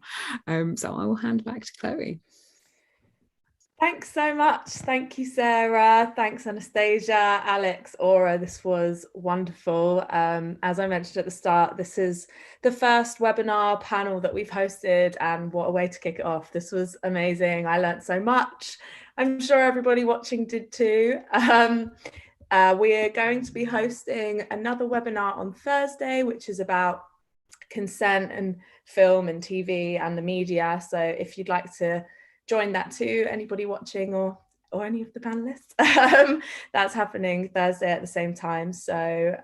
So I will hand back to Chloe. Thanks so much. Thank you, Sarah. Thanks, Anastasia, Alex, Aura. This was wonderful. As I mentioned at the start, this is the first webinar panel that we've hosted, and what a way to kick it off. This was amazing. I learned so much. I'm sure everybody watching did too. We're going to be hosting another webinar on Thursday, which is about consent and film and TV and the media. So if you'd like to join that too, anybody watching or or any of the panelists. That's happening Thursday at the same time, so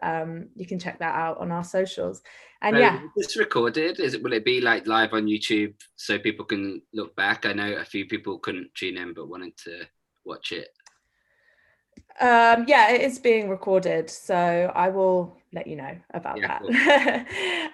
you can check that out on our socials. And so it's recorded. Will it be like live on YouTube so people can look back? I know a few people couldn't tune in but wanted to watch it. Yeah, it is being recorded, so I will let you know about that.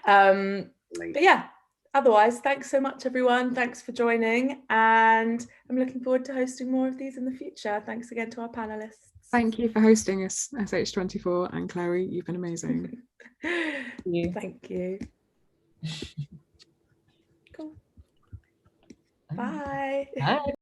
Cool. But yeah, otherwise, thanks so much, everyone. Thanks for joining, and I'm looking forward to hosting more of these in the future. Thanks again to our panelists. Thank you for hosting us, SH24 and Chloe. You've been amazing. Thank you. Cool. Bye. Bye.